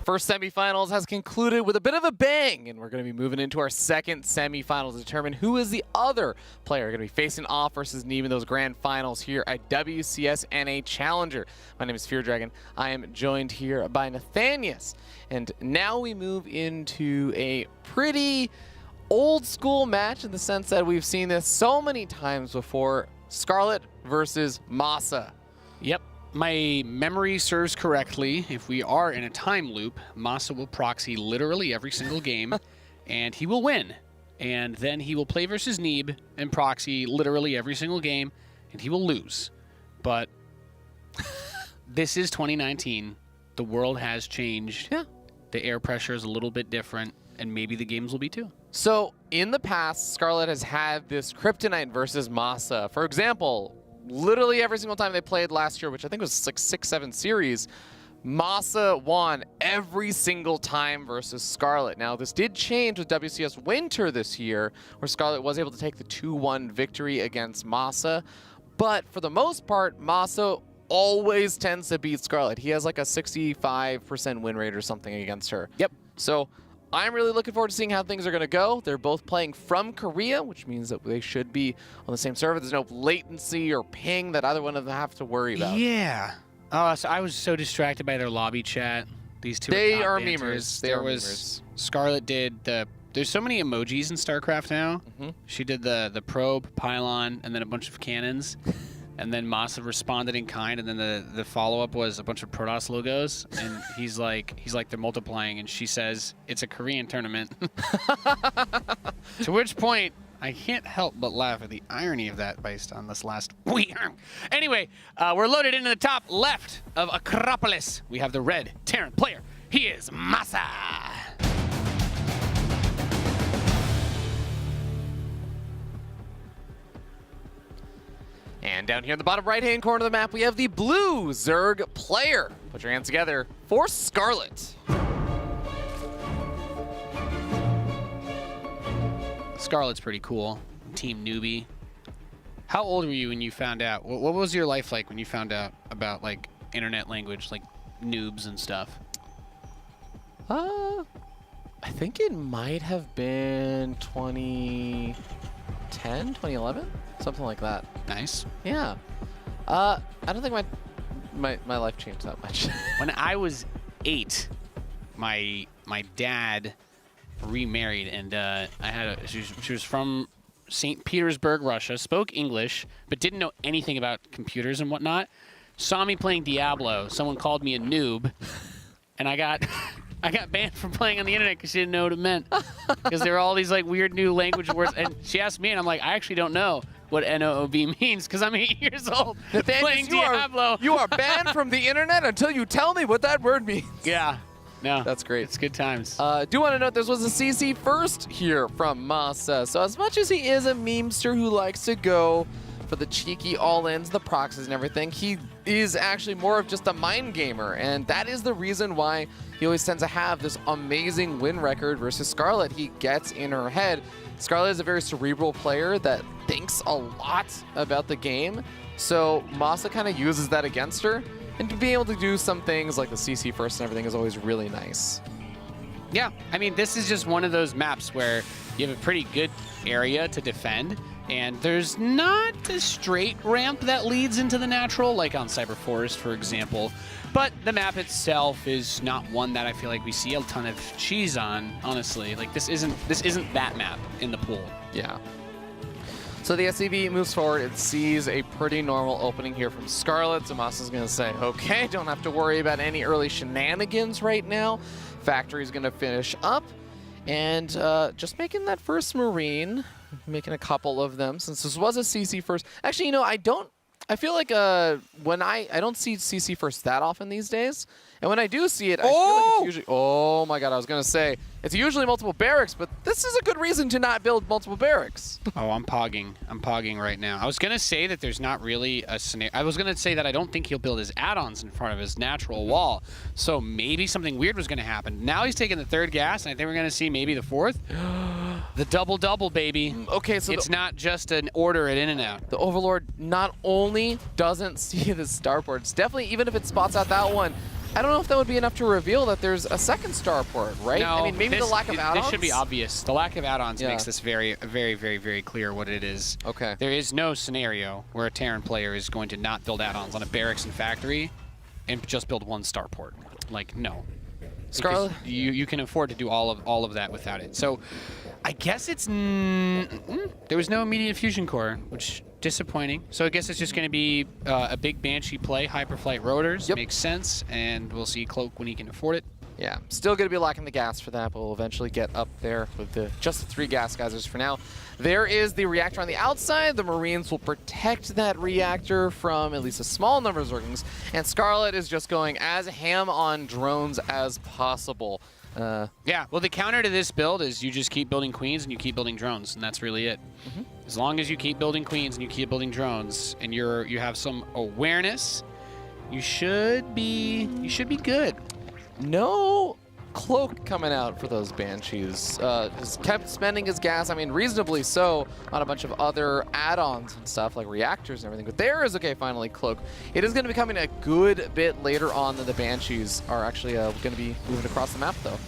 The first semifinals has concluded with a bit of a bang, and we're going to be moving into our second semifinal to determine who is the other player going to be facing off versus Neeb in those grand finals here at WCS NA Challenger. My name is Fear Dragon. I am joined here by Nathanius, and now we move into a pretty old school match in the sense that we've seen this so many times before. Scarlett versus MaSa. Yep. My memory serves correctly. If we are in a time loop, MaSa will proxy literally every single game, and he will win. And then he will play versus Neeb and proxy literally every single game, and he will lose. But this is 2019. The world has changed. Yeah. The air pressure is a little bit different, and maybe the games will be too. So in the past, Scarlett has had this Kryptonite versus MaSa. For example, literally every single time they played last year, which I think was like 6-7 series, MaSa won every single time versus Scarlett. Now, this did change with WCS Winter this year, where Scarlett was able to take the 2-1 victory against MaSa. But for the most part, MaSa always tends to beat Scarlett. He has like a 65% win rate or something against her. Yep. So I'm really looking forward to seeing how things are going to go. They're both playing from Korea, which means that they should be on the same server. There's no latency or ping that either one of them have to worry about. Yeah. So I was so distracted by their lobby chat. These two They are banters. memers. They There are was memers. Scarlett did the. There's so many emojis in StarCraft now. She did the probe, pylon, and then a bunch of cannons. And then MaSa responded in kind, and then the follow-up was a bunch of Protoss logos. And he's like they're multiplying, and she says it's a Korean tournament. To which point I can't help but laugh at the irony of that based on this last week. Anyway, we're loaded into the top left of Acropolis. We have the red Terran player. He is MaSa. And down here in the bottom right-hand corner of the map, we have the blue Zerg player. Put your hands together for Scarlett. Scarlett's pretty cool. Team newbie. How old were you when you found out? What was your life like when you found out about like internet language, like noobs and stuff? I think it might have been 2010, 2011, something like that. Nice. Yeah. I don't think my life changed that much. When I was 8, my dad remarried, and she was from St. Petersburg, Russia, spoke English, but didn't know anything about computers and whatnot. Saw me playing Diablo. Someone called me a noob, and I got banned from playing on the internet because she didn't know what it meant. Because there were all these like weird new language words, and she asked me, and I'm like, I actually don't know what NOOB means because I'm 8 years old playing Diablo. You are banned from the internet until you tell me what that word means. Yeah. No. That's great. It's good times. Do want to note this was a CC first here from MaSa. So as much as he is a memester who likes to go for the cheeky all-ins, the proxies and everything, he is actually more of just a mind gamer. And that is the reason why he always tends to have this amazing win record versus Scarlett. He gets in her head. Scarlett is a very cerebral player that thinks a lot about the game. So MaSa kind of uses that against her. And to be able to do some things like the CC first and everything is always really nice. Yeah, I mean, this is just one of those maps where you have a pretty good area to defend, and there's not a straight ramp that leads into the natural, like on Cyber Forest, for example. But the map itself is not one that I feel like we see a ton of cheese on, honestly. Like, this isn't that map in the pool. Yeah. So the SCV moves forward. It sees a pretty normal opening here from Scarlett. So MaSa's going to say, okay, don't have to worry about any early shenanigans right now. Factory's going to finish up. And just making that first Marine, making a couple of them, since this was a CC first. Actually, you know, I feel like when I don't see CC first that often these days. And when I do see it, I feel like it's usually, oh my God, I was going to say, it's usually multiple barracks, but this is a good reason to not build multiple barracks. Oh, I'm pogging. I'm pogging right now. I was going to say that there's not really a scenario. I was going to say that I don't think he'll build his add-ons in front of his natural wall. So maybe something weird was going to happen. Now he's taking the third gas, and I think we're going to see maybe the fourth. The double-double, baby. Okay, so it's not just an order at in and out. The Overlord not only doesn't see the starboard, it's definitely, even if it spots out that one, I don't know if that would be enough to reveal that there's a second starport, right? No, I mean, maybe the lack of add-ons? This should be obvious. The lack of add-ons Yeah. makes this very, very, very, very clear what it is. Okay. There is no scenario where a Terran player is going to not build add-ons on a barracks and factory and just build one starport. Like, no. Scarlett? You can afford to do all of that without it. So I guess it's there was no immediate fusion core, which disappointing. So I guess it's just going to be a big Banshee play, hyperflight rotors. Yep. Makes sense, and we'll see Cloak when he can afford it. Yeah, still going to be lacking the gas for that, but we'll eventually get up there with just the 3 gas geysers for now. There is the reactor on the outside. The Marines will protect that reactor from at least a small number of Zerglings, and Scarlett is just going as ham on drones as possible. Yeah, well, the counter to this build is you just keep building queens and you keep building drones, and that's really it. As long as you keep building queens and you keep building drones, and you have some awareness, you should be good. No Cloak coming out for those Banshees. Has kept spending his gas, I mean, reasonably so, on a bunch of other add-ons and stuff, like reactors and everything. But there is, okay, finally, Cloak. It is going to be coming a good bit later on than the Banshees are actually going to be moving across the map, though.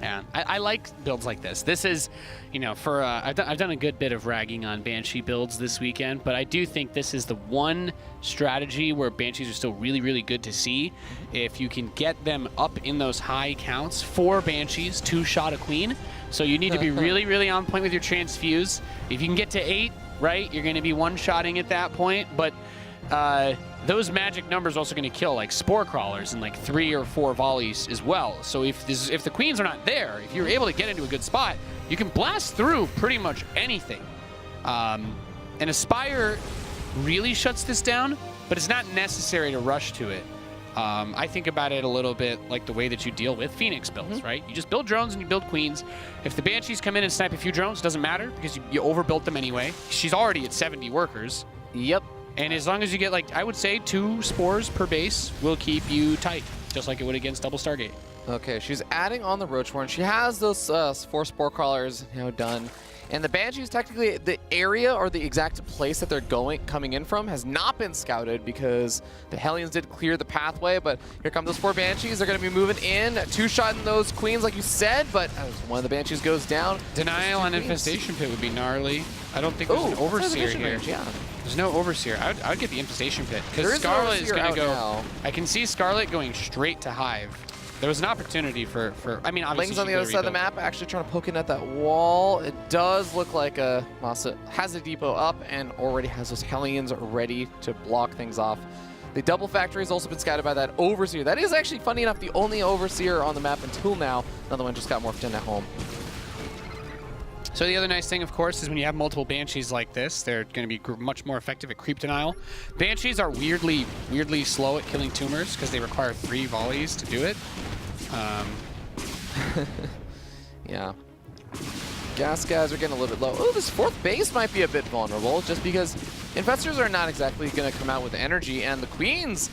Yeah, I like builds like this. This is, you know, for I've done a good bit of ragging on Banshee builds this weekend, but I do think this is the one strategy where Banshees are still really, really good to see. If you can get them up in those high counts, 4 Banshees, 2-shot a queen. So you need to be really, really on point with your transfuse. If you can get to 8, right, you're going to be one-shotting at that point, but those magic numbers are also going to kill like spore crawlers and like 3 or 4 volleys as well. So if the queens are not there, if you're able to get into a good spot, you can blast through pretty much anything. And Aspire really shuts this down, but it's not necessary to rush to it. I think about it a little bit like the way that you deal with Phoenix builds, right? You just build drones and you build queens. If the Banshees come in and snipe a few drones, it doesn't matter because you overbuilt them anyway. She's already at 70 workers. Yep. And as long as you get, like, I would say 2 spores per base will keep you tight, just like it would against double Stargate. Okay, she's adding on the Roachborn. She has those 4 spore crawlers done. And the Banshees, technically, the area or the exact place that they're coming in from has not been scouted because the Hellions did clear the pathway, but here come those 4 Banshees. They're going to be moving in, 2-shotting those queens like you said, but as one of the Banshees goes down. Denial on Infestation Pit would be gnarly. I don't think there's an Overseer here. Range, yeah. There's no Overseer. I would get the Infestation Pit because Scarlett is going to go. Now. I can see Scarlett going straight to Hive. There was an opportunity for I mean, obviously Ling's on the other side of the map, actually trying to poke in at that wall. It does look like MaSa has a depot up and already has those Hellions ready to block things off. The double factory has also been scouted by that Overseer. That is actually, funny enough, the only Overseer on the map until now. Another one just got morphed in at home. So the other nice thing, of course, is when you have multiple Banshees like this, they're going to be much more effective at creep denial. Banshees are weirdly slow at killing tumors because they require 3 volleys to do it. Yeah. Gas guys are getting a little bit low. Oh, this 4th base might be a bit vulnerable just because Infestors are not exactly going to come out with energy, and the Queens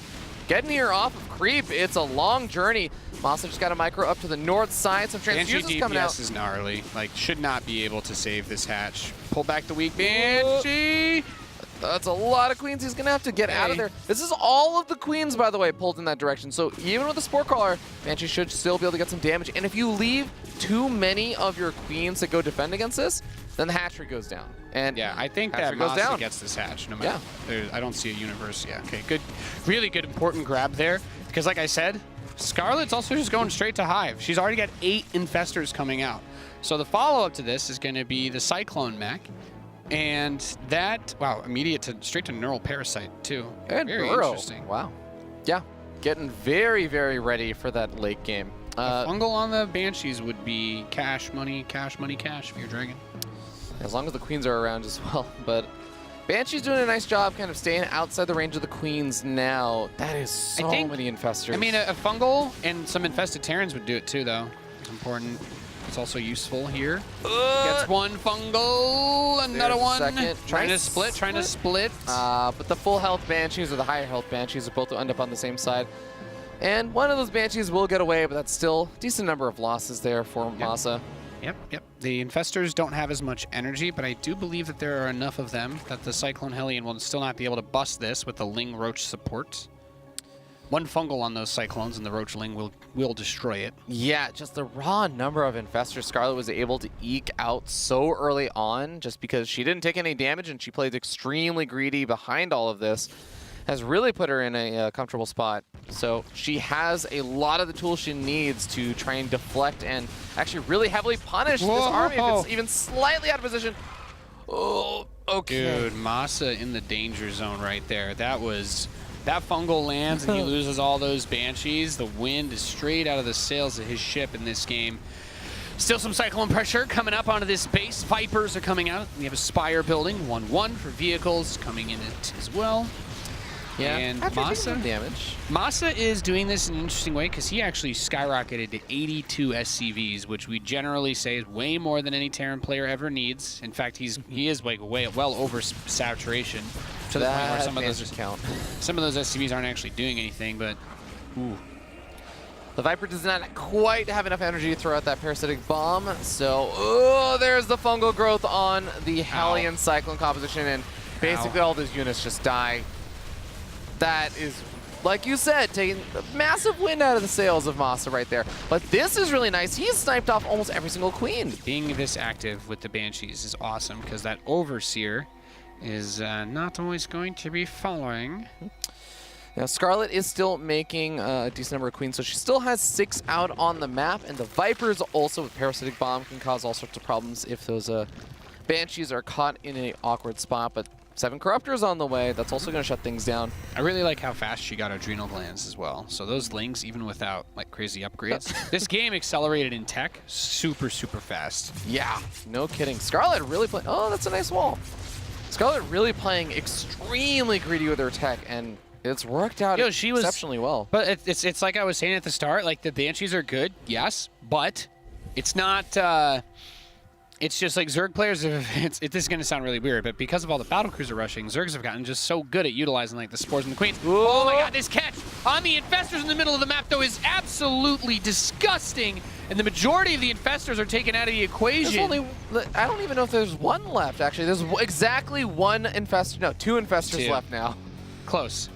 getting here off of creep. It's a long journey. MaSa just got a micro up to the north side. Some transfusions coming out. DPS is gnarly. Like, should not be able to save this hatch. Pull back the weak Banshee. That's a lot of queens he's going to have to get out of there. This is all of the queens, by the way, pulled in that direction. So even with the Spore Crawler, Banshee should still be able to get some damage. And if you leave too many of your queens to go defend against this, then the hatchery goes down. And yeah, I think that MaSa gets this hatch no matter. Yeah. I don't see a universe. Yeah, okay, good. Really good, important grab there. Because like I said, Scarlett's also just going straight to Hive. She's already got 8 Infestors coming out. So the follow-up to this is going to be the Cyclone mech. And that, wow, straight to Neural Parasite, too. And very Burrow. interesting. Wow. Yeah, getting very, very ready for that late game. A fungal on the Banshees would be cash, money, cash for your Dragon. As long as the queens are around as well. But Banshee's doing a nice job kind of staying outside the range of the queens now. That is so many Infestors. I mean, a fungal and some infested Terrans would do it, too, though. It's important. It's also useful here. Gets one fungal, another one. Trying to split. But the full health Banshees or the higher health Banshees are both will end up on the same side. And one of those Banshees will get away, but that's still a decent number of losses there for MaSa. Yep. The Infestors don't have as much energy, but I do believe that there are enough of them that the Cyclone Hellion will still not be able to bust this with the Ling Roach support. One fungal on those Cyclones and the Roachling will destroy it. Yeah, just the raw number of infestors Scarlett was able to eke out so early on, just because she didn't take any damage and she played extremely greedy behind all of this, has really put her in a comfortable spot. So she has a lot of the tools she needs to try and deflect and actually really heavily punish this army if it's even slightly out of position. Oh, okay. Dude, MaSa in the danger zone right there. That fungal lands and he loses all those Banshees. The wind is straight out of the sails of his ship in this game. Still some Cyclone pressure coming up onto this base. Vipers are coming out. We have a Spire building, 1-1 for vehicles coming in it as well. Yeah, and MaSa is doing this in an interesting way because he actually skyrocketed to 82 SCVs, which we generally say is way more than any Terran player ever needs. In fact, he is like well over saturation to the point where some of those SCVs aren't actually doing anything. But ooh. The Viper does not quite have enough energy to throw out that parasitic bomb, so there's the fungal growth on the Hellion Cyclone composition, and basically all those units just die. That is, like you said, taking a massive wind out of the sails of MaSa right there. But this is really nice. He's sniped off almost every single queen. Being this active with the Banshees is awesome because that Overseer is not always going to be following. Now, Scarlett is still making a decent number of queens, so she still has 6 out on the map. And the Vipers also with Parasitic Bomb can cause all sorts of problems if those Banshees are caught in an awkward spot. But 7 Corruptors on the way. That's also going to shut things down. I really like how fast she got Adrenal Glands as well. So those links, even without like crazy upgrades, this game accelerated in tech super, super fast. Yeah, no kidding. Scarlett really playing. Oh, that's a nice wall. Scarlett really playing extremely greedy with her tech, and it's worked out exceptionally well. But it's like I was saying at the start, like the Banshees are good, yes, but it's not. It's just like Zerg players, this is going to sound really weird, but because of all the battlecruiser rushing, Zergs have gotten just so good at utilizing like the spores and the queens. Ooh. Oh my god, this catch on the infestors in the middle of the map though is absolutely disgusting, and the majority of the infestors are taken out of the equation. I don't even know if there's one left actually. There's exactly one infestor, no, 2 infestors left now. Close.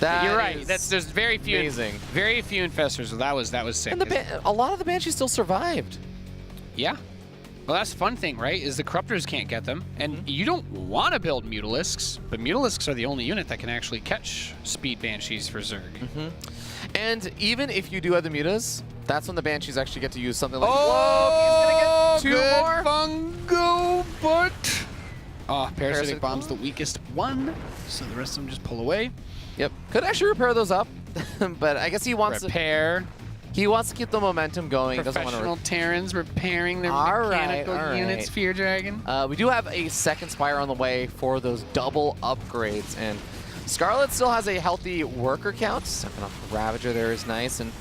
You're right. There's very few. Amazing. Very few infestors. So that was sick. And a lot of the Banshees still survived. Yeah. Well, that's the fun thing, right? Is the Corruptors can't get them, and you don't want to build Mutalisks, but Mutalisks are the only unit that can actually catch Speed Banshees for Zerg. And even if you do have the Mutas, that's when the Banshees actually get to use something like, whoa, he's gonna get 2 more. Fungo, but Parasitic Bomb's the weakest one, so the rest of them just pull away. Yep, could actually repair those up, but I guess he wants to keep the momentum going. Professional Terrans repairing their mechanical units, Fear Dragon. We do have a second Spire on the way for those double upgrades, and Scarlett still has a healthy worker count. Stepping off the Ravager there is nice, and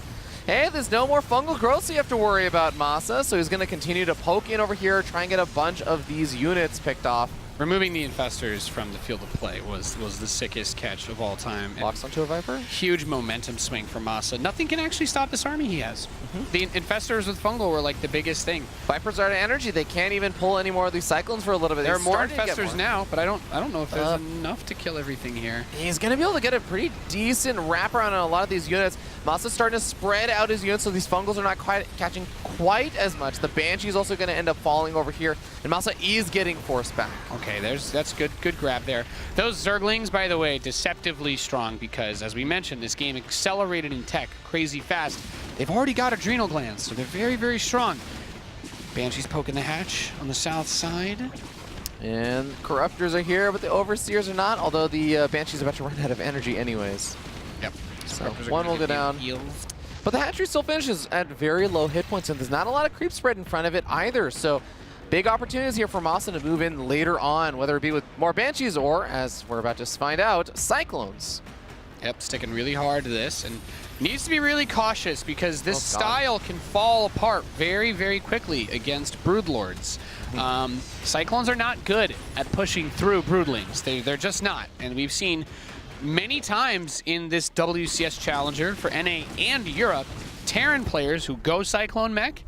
hey, there's no more fungal growth so you have to worry about MaSa, so he's going to continue to poke in over here, try and get a bunch of these units picked off. Removing the infestors from the field of play was the sickest catch of all time. Locks onto a Viper. Huge momentum swing for MaSa. Nothing can actually stop this army he has. The infestors with fungal were like the biggest thing. Vipers are out of energy. They can't even pull any more of these Cyclones for a little bit. There are more infestors now, but I don't know if there's enough to kill everything here. He's going to be able to get a pretty decent wraparound on a lot of these units. MaSa's starting to spread out his units so these fungals are not quite catching quite as much. The Banshee's also going to end up falling over here, and MaSa is getting forced back. Okay, that's good grab there. Those Zerglings, by the way, deceptively strong because, as we mentioned, this game accelerated in tech crazy fast. They've already got Adrenal Glands, so they're very, very strong. Banshee's poking the hatch on the south side. And Corruptors are here, but the Overseers are not, although the Banshee's about to run out of energy anyways. Yep. So one will go down. But the hatchery still finishes at very low hit points, and there's not a lot of creep spread in front of it either. So big opportunities here for MaSa to move in later on, whether it be with more Banshees or, as we're about to find out, Cyclones. Yep, sticking really hard to this, and needs to be really cautious because this style can fall apart very, very quickly against Broodlords. Cyclones are not good at pushing through Broodlings. They're just not, and we've seen many times in this WCS Challenger for NA and Europe, Terran players who go Cyclone mech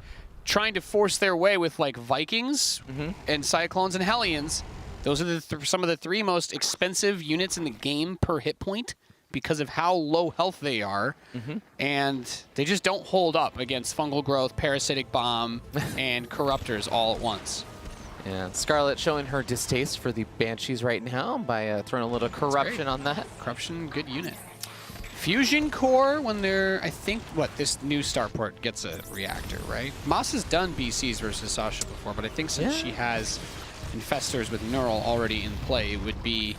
trying to force their way with like Vikings and Cyclones and Hellions. Those are some of the 3 most expensive units in the game per hit point because of how low health they are, and they just don't hold up against fungal growth, parasitic bomb, and corruptors all at once. And Scarlett showing her distaste for the Banshees right now by throwing a little corruption on that. Corruption, good unit. Fusion core, when they're, I think, this new starport gets a reactor, right? MaSa's done BCs versus Sasha before, but I think since she has Infestors with Neural already in play, it would be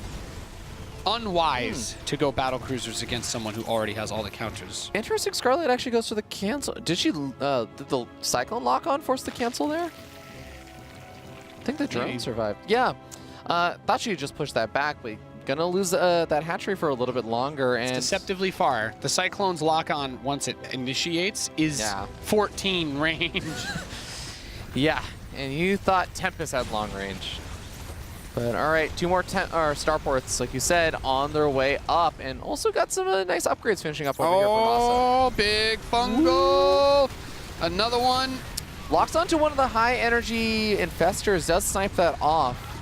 unwise to go battle cruisers against someone who already has all the counters. Interesting, Scarlett actually goes for the cancel. Did she, did the Cyclone lock-on force the cancel there? I think the drone survived. Yeah, thought she'd just push that back, but gonna lose that hatchery for a little bit longer. And it's deceptively far. The Cyclone's lock-on, once it initiates, is 14 range. Yeah, and you thought Tempest had long range. But all right, 2 more starports, like you said, on their way up, and also got some nice upgrades finishing up over here for MaSa. Oh, big fungal! Another one. Locks onto one of the high energy infestors, does snipe that off.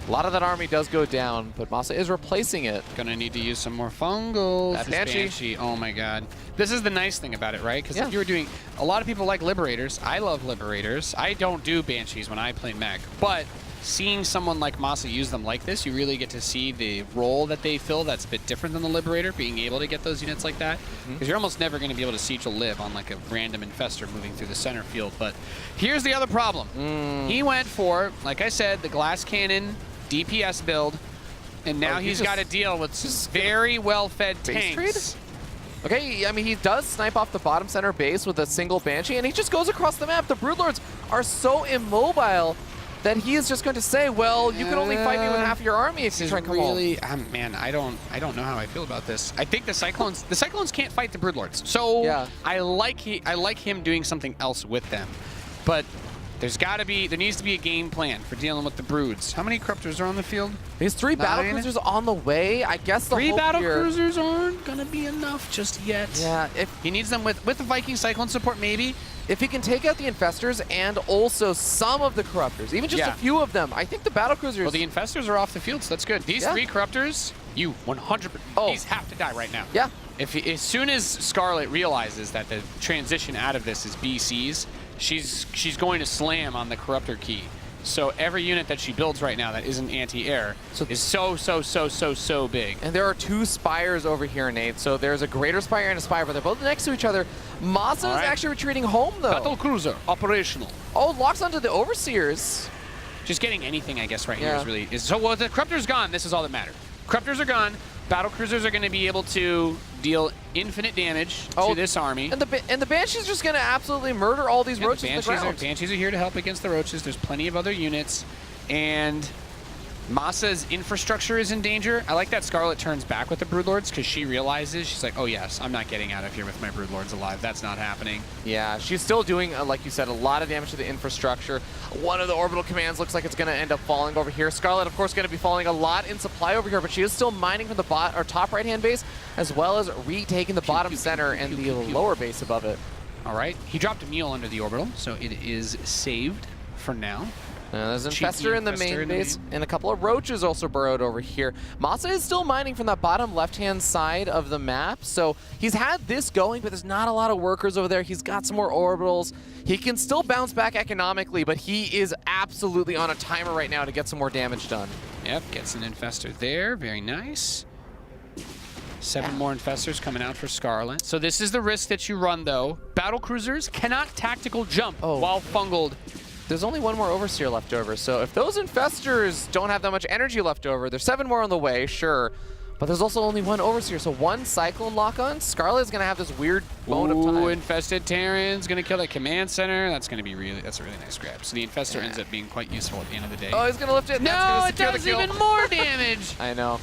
A lot of that army does go down, but MaSa is replacing it. Gonna need to use some more fungals. That Banshee. Oh my god. This is the nice thing about it, right? Because if you were doing, a lot of people like Liberators. I love Liberators. I don't do Banshees when I play mech, but seeing someone like MaSa use them like this, you really get to see the role that they fill that's a bit different than the Liberator, being able to get those units like that. Because you're almost never going to be able to siege a Lib on like a random Infestor moving through the center field. But here's the other problem. He went for, like I said, the Glass Cannon DPS build, and now he's got to deal with very well-fed tanks. Okay, I mean, he does snipe off the bottom center base with a single Banshee, and he just goes across the map. The Broodlords are so immobile that he is just going to say, well, you can only fight me with half of your army if you try and come home. Man, I don't know how I feel about this. I think the Cyclones can't fight the Broodlords. So I like him doing something else with them. But there needs to be a game plan for dealing with the Broods. How many Corruptors are on the field? There's 3 battlecruisers on the way. I guess the 3 battlecruisers aren't gonna be enough just yet. Yeah, if he needs them with the Viking Cyclone support, maybe. If he can take out the Infestors and also some of the Corruptors, even just a few of them, I think the battlecruisers. Well, the Infestors are off the field, so that's good. These 3 Corruptors, you 100%. These have to die right now. Yeah. As soon as Scarlett realizes that the transition out of this is BCs, she's going to slam on the Corruptor key. So every unit that she builds right now that isn't anti-air is so big. And there are 2 Spires over here, Nate. So there's a Greater Spire and a Spire, but they're both next to each other. MaSa is actually retreating home, though. Battle Cruiser, operational. Oh, locks onto the Overseers. Just getting anything, I guess, right here is really... So, well, the Corruptor's gone. This is all that matters. Corruptors are gone. Battle Cruisers are going to be able to deal infinite damage to this army. And the Banshee's just going to absolutely murder all these roaches in the ground. Banshees are here to help against the roaches. There's plenty of other units. And MaSa's infrastructure is in danger. I like that Scarlett turns back with the Broodlords because she realizes, she's like, oh yes, I'm not getting out of here with my Broodlords alive. That's not happening. Yeah, she's still doing, like you said, a lot of damage to the infrastructure. One of the orbital commands looks like it's going to end up falling over here. Scarlett, of course, going to be falling a lot in supply over here, but she is still mining from the top right-hand base, as well as retaking the bottom center and the lower base above it. All right, he dropped a mule under the orbital, so it is saved for now. There's an Infestor in the main base, and a couple of Roaches also burrowed over here. MaSa is still mining from that bottom left-hand side of the map, so he's had this going, but there's not a lot of workers over there. He's got some more orbitals. He can still bounce back economically, but he is absolutely on a timer right now to get some more damage done. Yep, gets an Infestor there. Very nice. 7 more Infestors coming out for Scarlett. So this is the risk that you run, though. Battle Cruisers cannot tactical jump while fungled. There's only 1 more Overseer left over, so if those Infestors don't have that much energy left over, there's 7 more on the way, sure, but there's also only 1 Overseer, so 1 Cyclone lock-on. Scarlett's gonna have this weird bone of time. Infested Terran's gonna kill that command center. That's a really nice grab. So the Infestor ends up being quite useful at the end of the day. Oh, he's gonna lift it. No, it does even more damage. I know.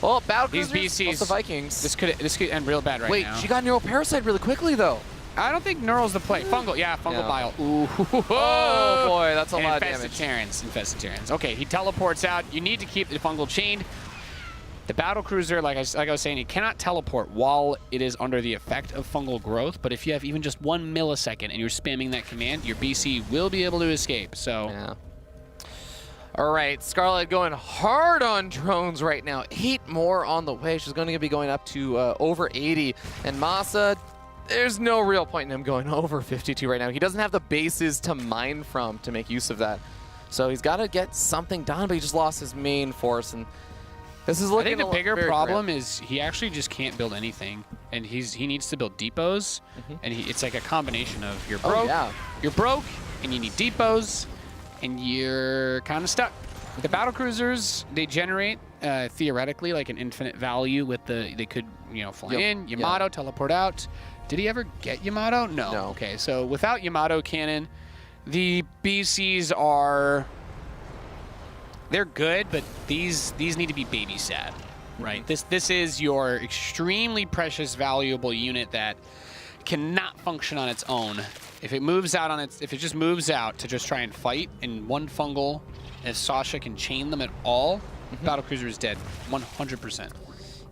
Well, Battlecruisers, these BCs, also Vikings. This could end real bad now. Wait, she got Neural Parasite really quickly, though. I don't think Neural's the play. Fungal, fungal bile. Ooh. Oh boy, that's a lot of damage. Infested Terrans. Okay, he teleports out. You need to keep the fungal chained. The battle cruiser, like I was saying, it cannot teleport while it is under the effect of fungal growth. But if you have even just 1 millisecond and you're spamming that command, your BC will be able to escape. So. Yeah. All right, Scarlett going hard on drones right now. 8 more on the way. She's going to be going up to over 80. And MaSa, there's no real point in him going over 52 right now. He doesn't have the bases to mine from to make use of that. So he's got to get something done, but he just lost his main force. And this is looking I think the bigger very problem grim. is he actually just can't build anything. And he needs to build depots. And it's like a combination of you're broke, you're broke, and you need depots. And you're kind of stuck. The battle cruisers, they generate theoretically like an infinite value with they could, fly in, Yamato, teleport out. Did he ever get Yamato? No. Okay, so without Yamato cannon, the BCs they're good, but these need to be babysat, right? This is your extremely precious, valuable unit that cannot function on its own. If it just moves out to just try and fight in one fungal, if Sasha can chain them at all, Battlecruiser is dead, 100%.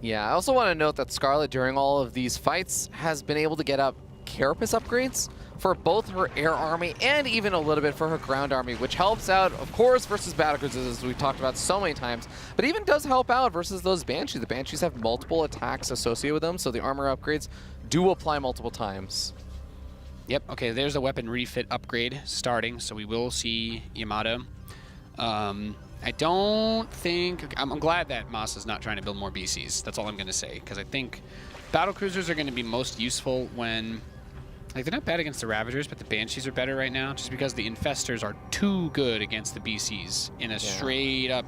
Yeah, I also want to note that Scarlett, during all of these fights, has been able to get up carapace upgrades for both her air army and even a little bit for her ground army, which helps out, of course, versus Battlecruisers, as we've talked about so many times, but even does help out versus those Banshees. The Banshees have multiple attacks associated with them, so the armor upgrades do apply multiple times. Yep, okay, there's a weapon refit upgrade starting, so we will see Yamato. I don't think... I'm glad that MaSa's not trying to build more BCs. That's all I'm going to say, because I think Battlecruisers are going to be most useful when... Like, they're not bad against the Ravagers, but the Banshees are better right now, just because the Infestors are too good against the BCs in a straight up...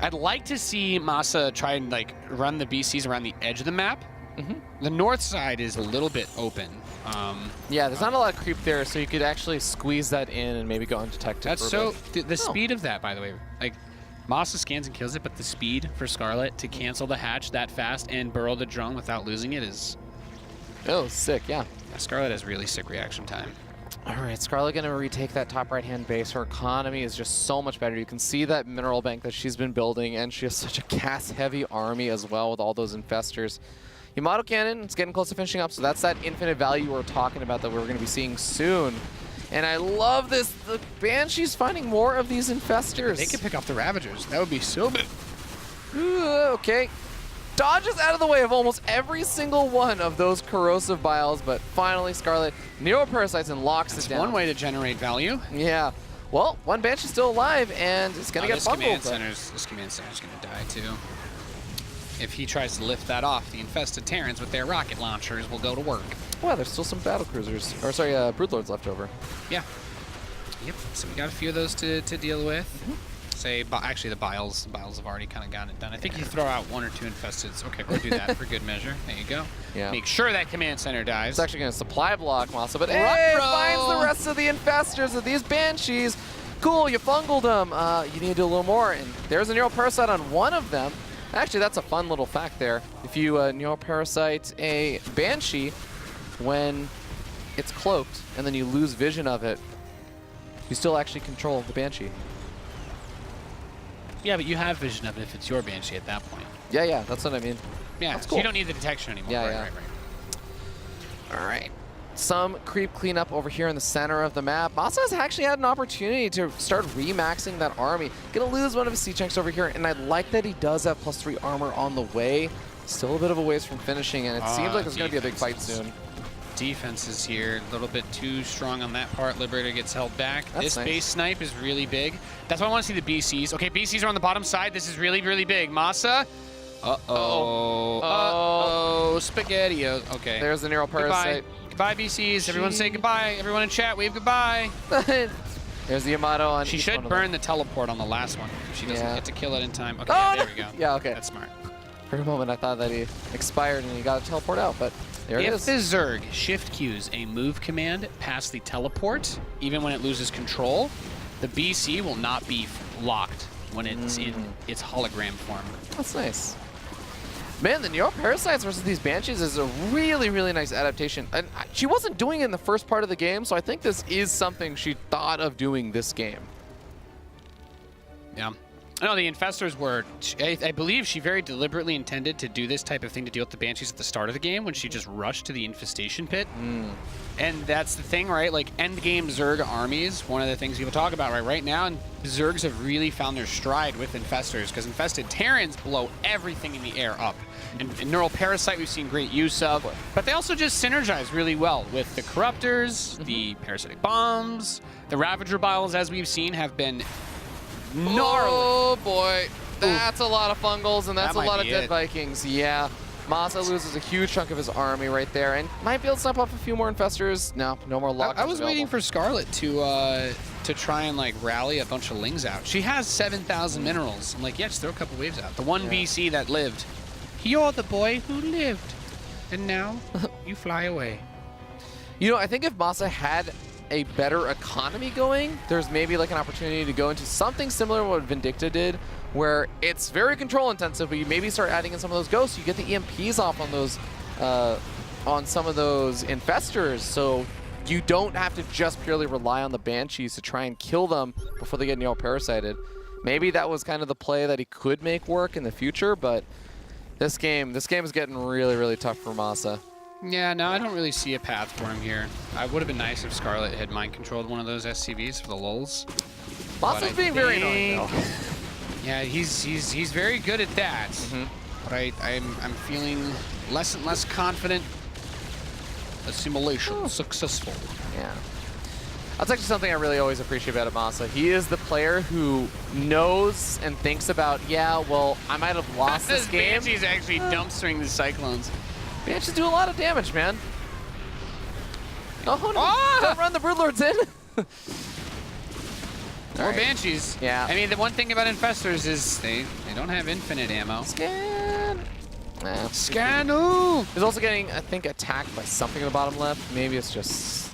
I'd like to see MaSa try and, like, run the BCs around the edge of the map. The north side is a little bit open. Yeah, there's not a lot of creep there, so you could actually squeeze that in and maybe go undetected. That's so... The speed of that, by the way, like, MaSa scans and kills it, but the speed for Scarlett to cancel the hatch that fast and burrow the drone without losing it is... Oh, sick, yeah. Scarlett has really sick reaction time. All right, Scarlett going to retake that top right-hand base. Her economy is just so much better. You can see that mineral bank that she's been building, and she has such a gas-heavy army as well with all those infestors. Yamato cannon, it's getting close to finishing up, so that's that infinite value we're talking about that we're going to be seeing soon. And I love this. The Banshee's finding more of these infestors. They could pick off the Ravagers. That would be so big. Okay. Dodges out of the way of almost every single one of those corrosive biles, but finally Scarlett Neuroparasites and locks it down. One way to generate value. Yeah. Well, one Banshee's still alive, and it's going to get bungled. This command center's going to die, too. If he tries to lift that off, the infested Terrans with their rocket launchers will go to work. Well, there's still some battlecruisers, or sorry, broodlords left over. Yeah. Yep. So we got a few of those to deal with. Actually, the biles have already kind of gotten it done. I think you throw out 1 or 2 infesteds. Okay, we'll do that for good measure. There you go. Yeah. Make sure that command center dies. It's actually going to supply block MaSa, but hey, finds the rest of the infestors of these Banshees. Cool, you fungled them. You need to do a little more, and there's a Neuroparasite on one of them. Actually, that's a fun little fact there. If you Neuroparasite a Banshee when it's cloaked and then you lose vision of it, you still actually control the Banshee. Yeah, but you have vision of it if it's your Banshee at that point. Yeah, that's what I mean. Yeah, that's so cool. you don't need the detection anymore. Yeah, right. All right. Some creep cleanup over here in the center of the map. MaSa has actually had an opportunity to start remaxing that army. Gonna lose one of his C-chunks over here, and I like that he does have +3 armor on the way. Still a bit of a ways from finishing, and it seems like there's gonna be a big fight soon. Defense is here, a little bit too strong on that part. Liberator gets held back. This nice. base snipe is really big. That's why I want to see the BCs. Okay, BCs are on the bottom side. This is really, really big. MaSa. Uh-oh. Spaghettios. Okay. There's the Neuroparasite. Goodbye, BCs. Everyone say goodbye. Everyone in chat, wave goodbye. There's the Yamato on She each should one of burn them. the teleport on the Zerg if she doesn't get to kill it in time. Okay, Oh, there we go. Yeah, okay. That's smart. For a moment, I thought that he expired and he got to teleport out, but there it is. If the Zerg shift queues a move command past the teleport, even when it loses control, the BC will not be locked when it's in its hologram form. That's nice. Man, the Neuroparasites versus these Banshees is a really, really nice adaptation. And she wasn't doing it in the first part of the game, so I think this is something she thought of doing this game. Yeah. No, the Infestors were, I believe she very deliberately intended to do this type of thing to deal with the Banshees at the start of the game when she just rushed to the Infestation Pit. And that's the thing, right? Like, endgame Zerg armies, one of the things people talk about right now, and Zergs have really found their stride with Infestors, because Infested Terrans blow everything in the air up. And Neural Parasite we've seen great use of, but they also just synergize really well with the Corruptors, the Parasitic Bombs, the Ravager Biles, as we've seen, have been gnarly. Oh boy, that's a lot of fungals and that's a lot of dead it. Vikings. Yeah, MaSa loses a huge chunk of his army right there and might be able to snap off a few more Infestors. No more lockdowns. I was waiting for Scarlett to try and like rally a bunch of Lings out. She has 7,000 minerals. I'm like, yeah, just throw a couple waves out. The one BC that lived. You're the boy who lived, and now you fly away. You know, I think if MaSa had a better economy going, there's maybe like an opportunity to go into something similar to what Vindicta did, where it's very control intensive, but you maybe start adding in some of those ghosts. You get the EMPs off on those, on some of those Infestors, so you don't have to just purely rely on the Banshees to try and kill them before they get neo-parasited. Maybe that was kind of the play that he could make work in the future, but this game is getting really, really tough for MaSa. Yeah, no, I don't really see a path for him here. It would have been nice if Scarlett had mind-controlled one of those SCVs for the lulz. MaSa's being very annoying, though. Yeah, he's very good at that. But I'm feeling less and less confident. Assimilation successful. Yeah. That's actually something I really always appreciate about MaSa. He is the player who knows and thinks about, yeah, well, I might have lost this game. Banshee's actually dumpstering the Cyclones. Banshees do a lot of damage, man. Oh, no. Don't run the Broodlords in. More Banshees. Yeah. I mean, the one thing about Infestors is they don't have infinite ammo. Scan. Scanu! He's also getting, I think, attacked by something in the bottom left. Maybe it's just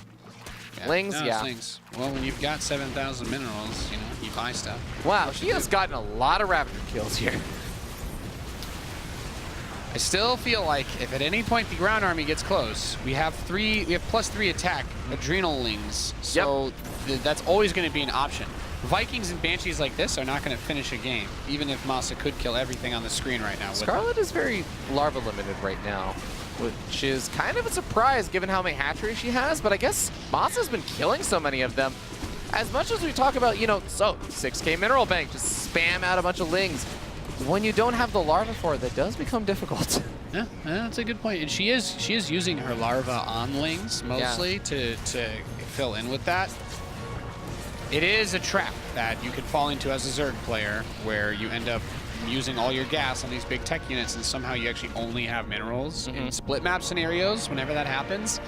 Lings. No, yeah. Lings. Well, when you've got 7,000 minerals, you know, you buy stuff. Wow, she has gotten a lot of Ravager kills here. I still feel like if at any point the ground army gets close, we have +3 attack adrenal Lings. So that's always going to be an option. Vikings and Banshees like this are not going to finish a game, even if MaSa could kill everything on the screen right now. Scarlett is very larva limited right now, which is kind of a surprise given how many hatcheries she has, but I guess MaSa's been killing so many of them. As much as we talk about, you know, so 6K mineral bank, just spam out a bunch of Lings. When you don't have the larva for it, that does become difficult. Yeah, that's a good point. And she is using her larva on Lings mostly to fill in with that. It is a trap that you could fall into as a Zerg player, where you end up using all your gas on these big tech units, and somehow you actually only have minerals in split map scenarios. Whenever that happens,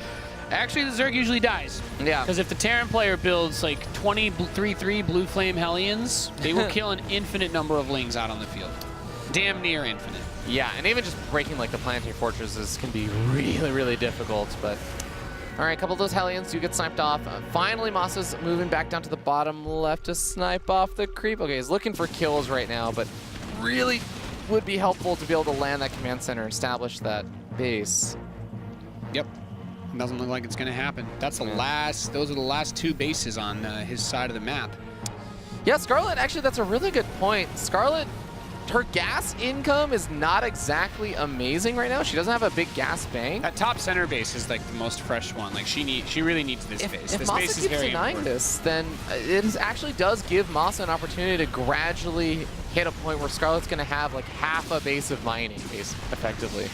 actually the Zerg usually dies. Yeah. Because if the Terran player builds like 20 3/3 Blue Flame Hellions, they will kill an infinite number of Lings out on the field. Damn near infinite. Yeah, and even just breaking like the planetary fortresses can be really, really difficult, but... All right, a couple of those Hellions do get sniped off. Finally, MaSa's moving back down to the bottom left to snipe off the creep. Okay, he's looking for kills right now, but really would be helpful to be able to land that command center and establish that base. Yep. Doesn't look like it's going to happen. That's the last. Those are the last two bases on his side of the map. Yeah, Scarlett, actually, that's a really good point. Scarlett, her gas income is not exactly amazing right now. She doesn't have a big gas bank. That top center base is like the most fresh one. Like she really needs this base. If MaSa base is very denying this, then it actually does give MaSa an opportunity to gradually hit a point where Scarlett's going to have like half a base of mining, effectively.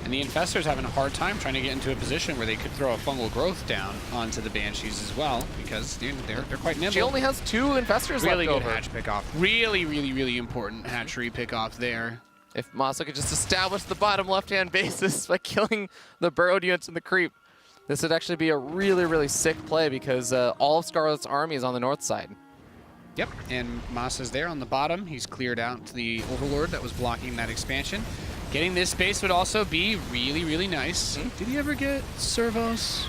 And the Infestors having a hard time trying to get into a position where they could throw a fungal growth down onto the Banshees as well, because they're quite nimble. She only has 2 Infestors left over. Really good hatch pickoff. Really, really, really important hatchery pickoff there. If MaSa could just establish the bottom left-hand bases by killing the burrowed units in the creep, this would actually be a really, really sick play, because all of Scarlett's army is on the north side. Yep, and MaSa's there on the bottom. He's cleared out to the Overlord that was blocking that expansion. Getting this base would also be really, really nice. Did he ever get servos?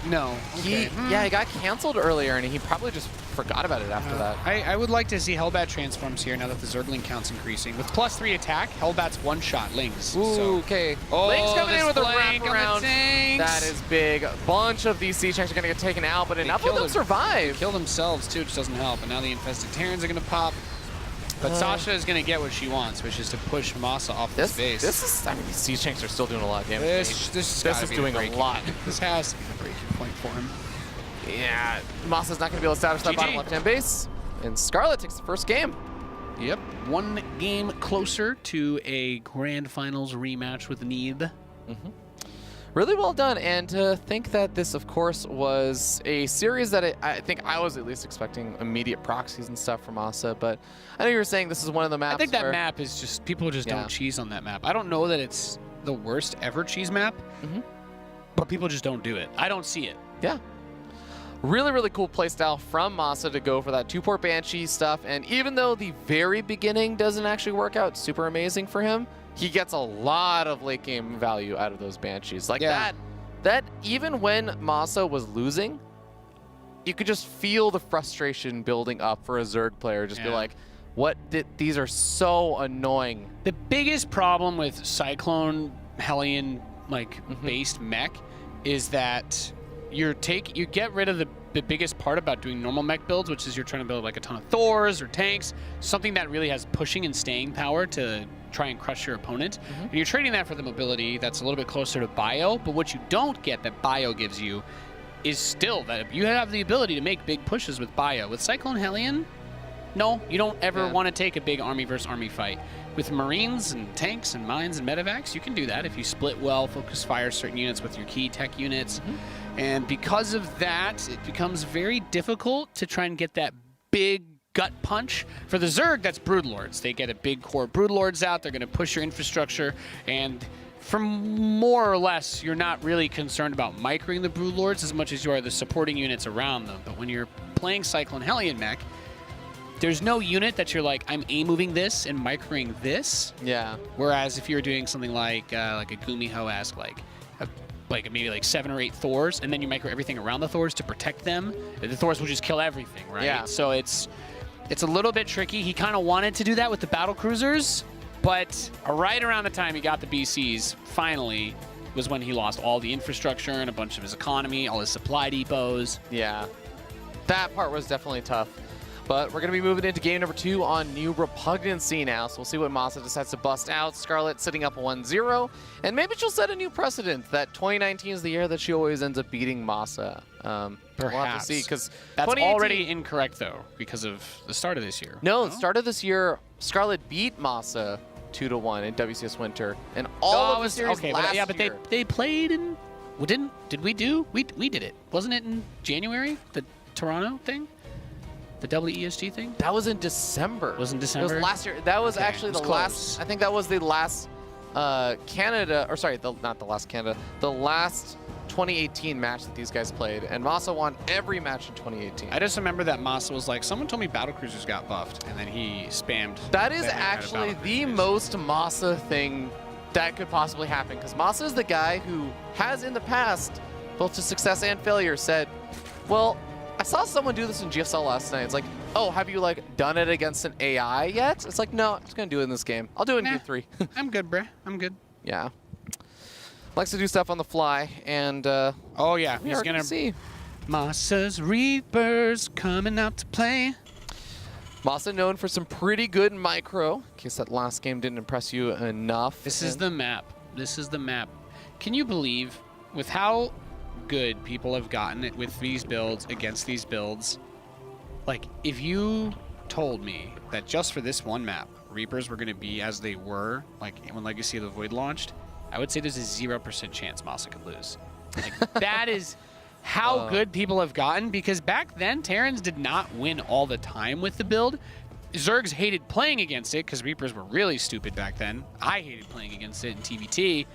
No. Okay. Yeah, he got canceled earlier, and he probably just forgot about it after that. I would like to see Hellbat transforms here now that the Zergling count's increasing. With +3 attack, Hellbat's one-shot Lings. Ooh, so. Okay. Oh, Lings coming in with a wraparound. That is big. A bunch of these siege tanks are going to get taken out, but enough of them survive. They kill themselves, too, which doesn't help. And now the Infested Terrans are going to pop. But Sasha is going to get what she wants, which is to push MaSa off the base. This is, I mean, these siege tanks are still doing a lot of damage. This is doing a lot. This has to be a breaking point for him. Yeah, MaSa's not going to be able to establish that bottom left-hand base. And Scarlett takes the first game. Yep, 1 game closer to a Grand Finals rematch with Neeb. Really well done, and to think that this, of course, was a series that I think I was at least expecting immediate proxies and stuff from MaSa, but I know you were saying this is one of the maps. I think that map is just, people just don't cheese on that map. I don't know that it's the worst ever cheese map, but people just don't do it. I don't see it. Yeah. Really, really cool playstyle from MaSa to go for that 2-port Banshee stuff, and even though the very beginning doesn't actually work out super amazing for him, he gets a lot of late game value out of those Banshees. Like that even when MaSa was losing, you could just feel the frustration building up for a Zerg player. Just be like, these are so annoying. The biggest problem with Cyclone Hellion based mech is that you get rid of the biggest part about doing normal mech builds, which is you're trying to build like a ton of Thors or tanks, something that really has pushing and staying power to try and crush your opponent. And you're trading that for the mobility that's a little bit closer to bio, but what you don't get that bio gives you is still that you have the ability to make big pushes with bio. With Cyclone Hellion, no, you don't ever want to take a big army versus army fight. With Marines and tanks and mines and medevacs, you can do that if you split well, focus fire certain units with your key tech units. And because of that, it becomes very difficult to try and get that big gut punch. For the Zerg, that's Broodlords. They get a big core Broodlords out. They're going to push your infrastructure. And for more or less, you're not really concerned about microing the Broodlords as much as you are the supporting units around them. But when you're playing Cyclone Hellion mech, there's no unit that you're like, I'm A-moving this and microing this. Yeah. Whereas if you're doing something like a Gumiho-esque, maybe like 7 or 8 Thors, and then you micro everything around the Thors to protect them, the Thors will just kill everything, right? Yeah. So it's a little bit tricky. He kind of wanted to do that with the battle cruisers, but right around the time he got the BCs, finally, was when he lost all the infrastructure and a bunch of his economy, all his supply depots. Yeah. That part was definitely tough. But we're going to be moving into game number 2 on New Repugnancy now. So we'll see what MaSa decides to bust out. Scarlett sitting up 1-0. And maybe she'll set a new precedent that 2019 is the year that she always ends up beating MaSa. Perhaps. We'll have to see. Because that's already incorrect, though, because of the start of this year. No, the start of this year, Scarlett beat MaSa 2-1 in WCS Winter. And all of the series last year. But they played in... Well, did we do? We did it. Wasn't it in January? The Toronto thing? The WESG thing? That was in December. Was in December? It was last year. That was actually the last. I think that was the last Canada, or sorry, not the last Canada, the last 2018 match that these guys played. And MaSa won every match in 2018. I just remember that MaSa was like, someone told me battlecruisers got buffed, and then he spammed. That is actually the most MaSa thing that could possibly happen, because MaSa is the guy who has in the past, both to success and failure, said, well, I saw someone do this in GSL last night. It's like, oh, have you done it against an AI yet? It's like, no, I'm just gonna do it in this game. I'll do it in game 3. I'm good, bruh. I'm good. Yeah. Likes to do stuff on the fly, and oh yeah, he's gonna see. MaSa's Reapers coming out to play. MaSa known for some pretty good micro. In case that last game didn't impress you enough. This is the map. This is the map. Can you believe with how good people have gotten it with these builds against these builds? Like, if you told me that just for this one map, Reapers were going to be as they were, like when Legacy of the Void launched, I would say there's a 0% chance MaSa could lose. Like, that is how good people have gotten, because back then, Terrans did not win all the time with the build. Zergs hated playing against it because Reapers were really stupid back then. I hated playing against it in TvT.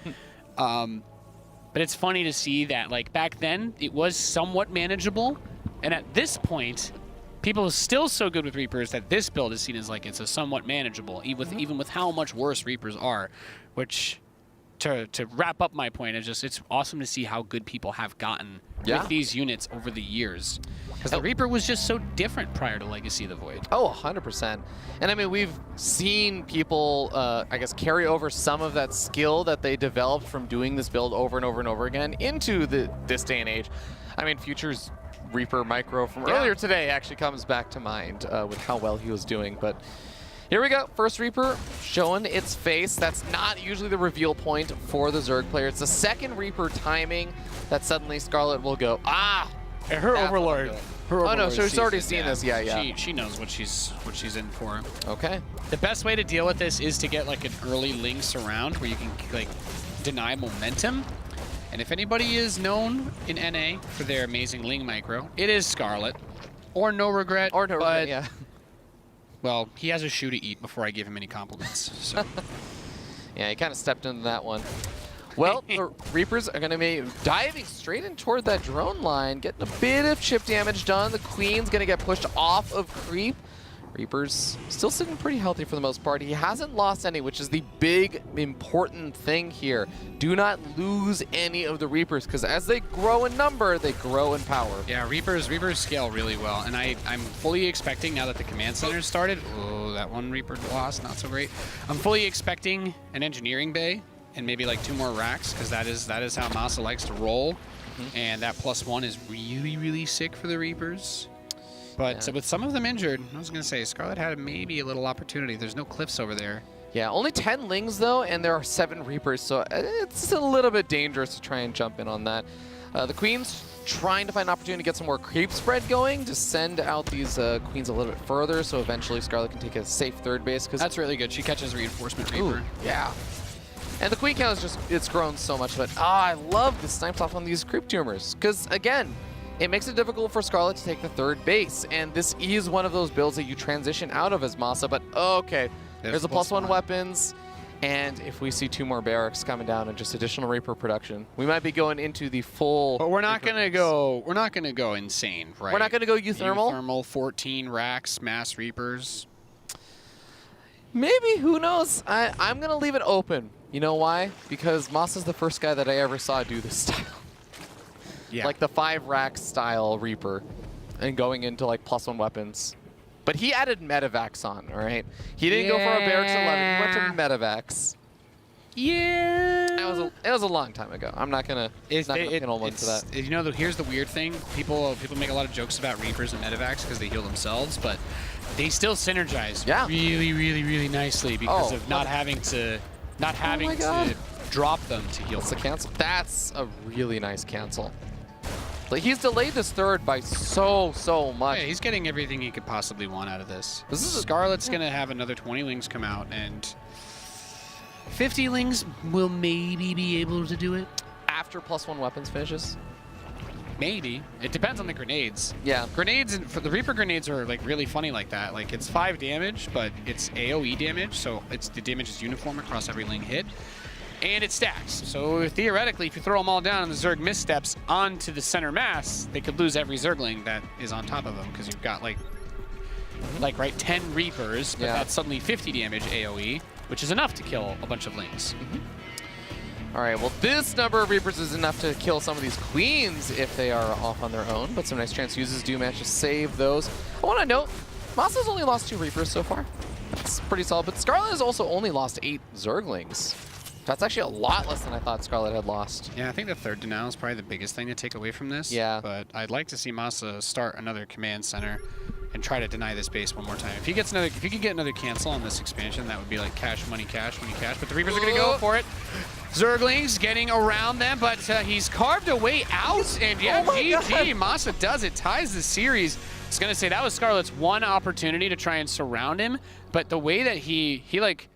But it's funny to see that, like, back then, it was somewhat manageable. And at this point, people are still so good with Reapers that this build is seen as, like, it's a somewhat manageable, even with how much worse Reapers are. Which, to wrap up my point, is just, it's awesome to see how good people have gotten with these units over the years. Because the Reaper was just so different prior to Legacy of the Void. Oh, 100%. And I mean, we've seen people, I guess, carry over some of that skill that they developed from doing this build over and over and over again into this day and age. I mean, Future's Reaper micro from earlier today actually comes back to mind with how well he was doing. But Here we go. First Reaper showing its face. That's not usually the reveal point for the Zerg player. It's the second Reaper timing that suddenly Scarlett will go, ah! And her Overlord. Oh no, so she's already seen this. Yeah. She knows what she's in for. Okay. The best way to deal with this is to get like an early Ling surround where you can like deny momentum. And if anybody is known in NA for their amazing Ling micro, it is Scarlett. Or No Regret. Or No Regret, yeah. Well, he has a shoe to eat before I give him any compliments. So. Yeah, he kind of stepped into that one. Well, the Reapers are going to be diving straight in toward that drone line, getting a bit of chip damage done. The Queen's going to get pushed off of creep. Reaper's still sitting pretty healthy for the most part. He hasn't lost any, which is the big, important thing here. Do not lose any of the Reapers, because as they grow in number, they grow in power. Yeah, Reapers scale really well, and I'm fully expecting, now that the command center started, oh, that one Reaper lost, not so great. I'm fully expecting an engineering bay and maybe like 2 more racks, because that is how MaSa likes to roll. And that +1 is really, really sick for the Reapers. But with some of them injured, I was going to say, Scarlett had maybe a little opportunity. There's no cliffs over there. Yeah, only 10 Lings, though, and there are 7 Reapers, so it's a little bit dangerous to try and jump in on that. The Queen's trying to find an opportunity to get some more creep spread going, to send out these Queens a little bit further, so eventually Scarlett can take a safe third base. That's really good. She catches Reinforcement Reaper. Ooh, yeah. And the Queen count is just, it's grown so much, but I love the snipes off on these creep tumors, because, again, it makes it difficult for Scarlett to take the third base, and this is one of those builds that you transition out of as MaSa, but okay, there's a +1 weapons, and if we see 2 more barracks coming down and just additional Reaper production, we might be going into the full... But we're not going to go insane, right? We're not going to go euthermal? Euthermal, 14 racks, mass Reapers. Maybe, who knows? I'm going to leave it open. You know why? Because MaSa's the first guy that I ever saw do this style. Yeah. Like the 5 rack style Reaper and going into like +1 weapons. But he added Medivacs on, all right? He didn't go for a Barracks 11. He went to Medivacs. Yeah. It was a long time ago. I'm not gonna pin on into that. You know, here's the weird thing. People make a lot of jokes about Reapers and Medivacs because they heal themselves, but they still synergize really, really, really nicely because of not having to drop them to heal. That's a cancel. That's a really nice cancel. Like, he's delayed this third by so much. Yeah, he's getting everything he could possibly want out of this. Scarlett's gonna have another 20 Lings come out, and 50 Lings will maybe be able to do it. After +1 weapons finishes? Maybe. It depends on the grenades. Yeah. Grenades, for the Reaper grenades are like really funny like that. Like, it's 5 damage, but it's AoE damage, so the damage is uniform across every Ling hit. And it stacks. So theoretically, if you throw them all down and the Zerg missteps onto the center mass, they could lose every Zergling that is on top of them, because you've got like 10 Reapers, but that's suddenly 50 damage AoE, which is enough to kill a bunch of Lings. All right, well, this number of Reapers is enough to kill some of these Queens if they are off on their own, but some nice transfuses do manage to save those. I want to note, MaSa's only lost 2 Reapers so far. That's pretty solid, but Scarlett has also only lost 8 Zerglings. That's actually a lot less than I thought Scarlett had lost. Yeah, I think the third denial is probably the biggest thing to take away from this. Yeah. But I'd like to see MaSa start another command center and try to deny this base one more time. If he can get another cancel on this expansion, that would be like cash, money, cash, money, cash. But the Reapers are going to go for it. Zerglings getting around them, but he's carved a way out. And yeah, GG, MaSa does it, ties the series. I was going to say that was Scarlett's one opportunity to try and surround him, but the way that he like...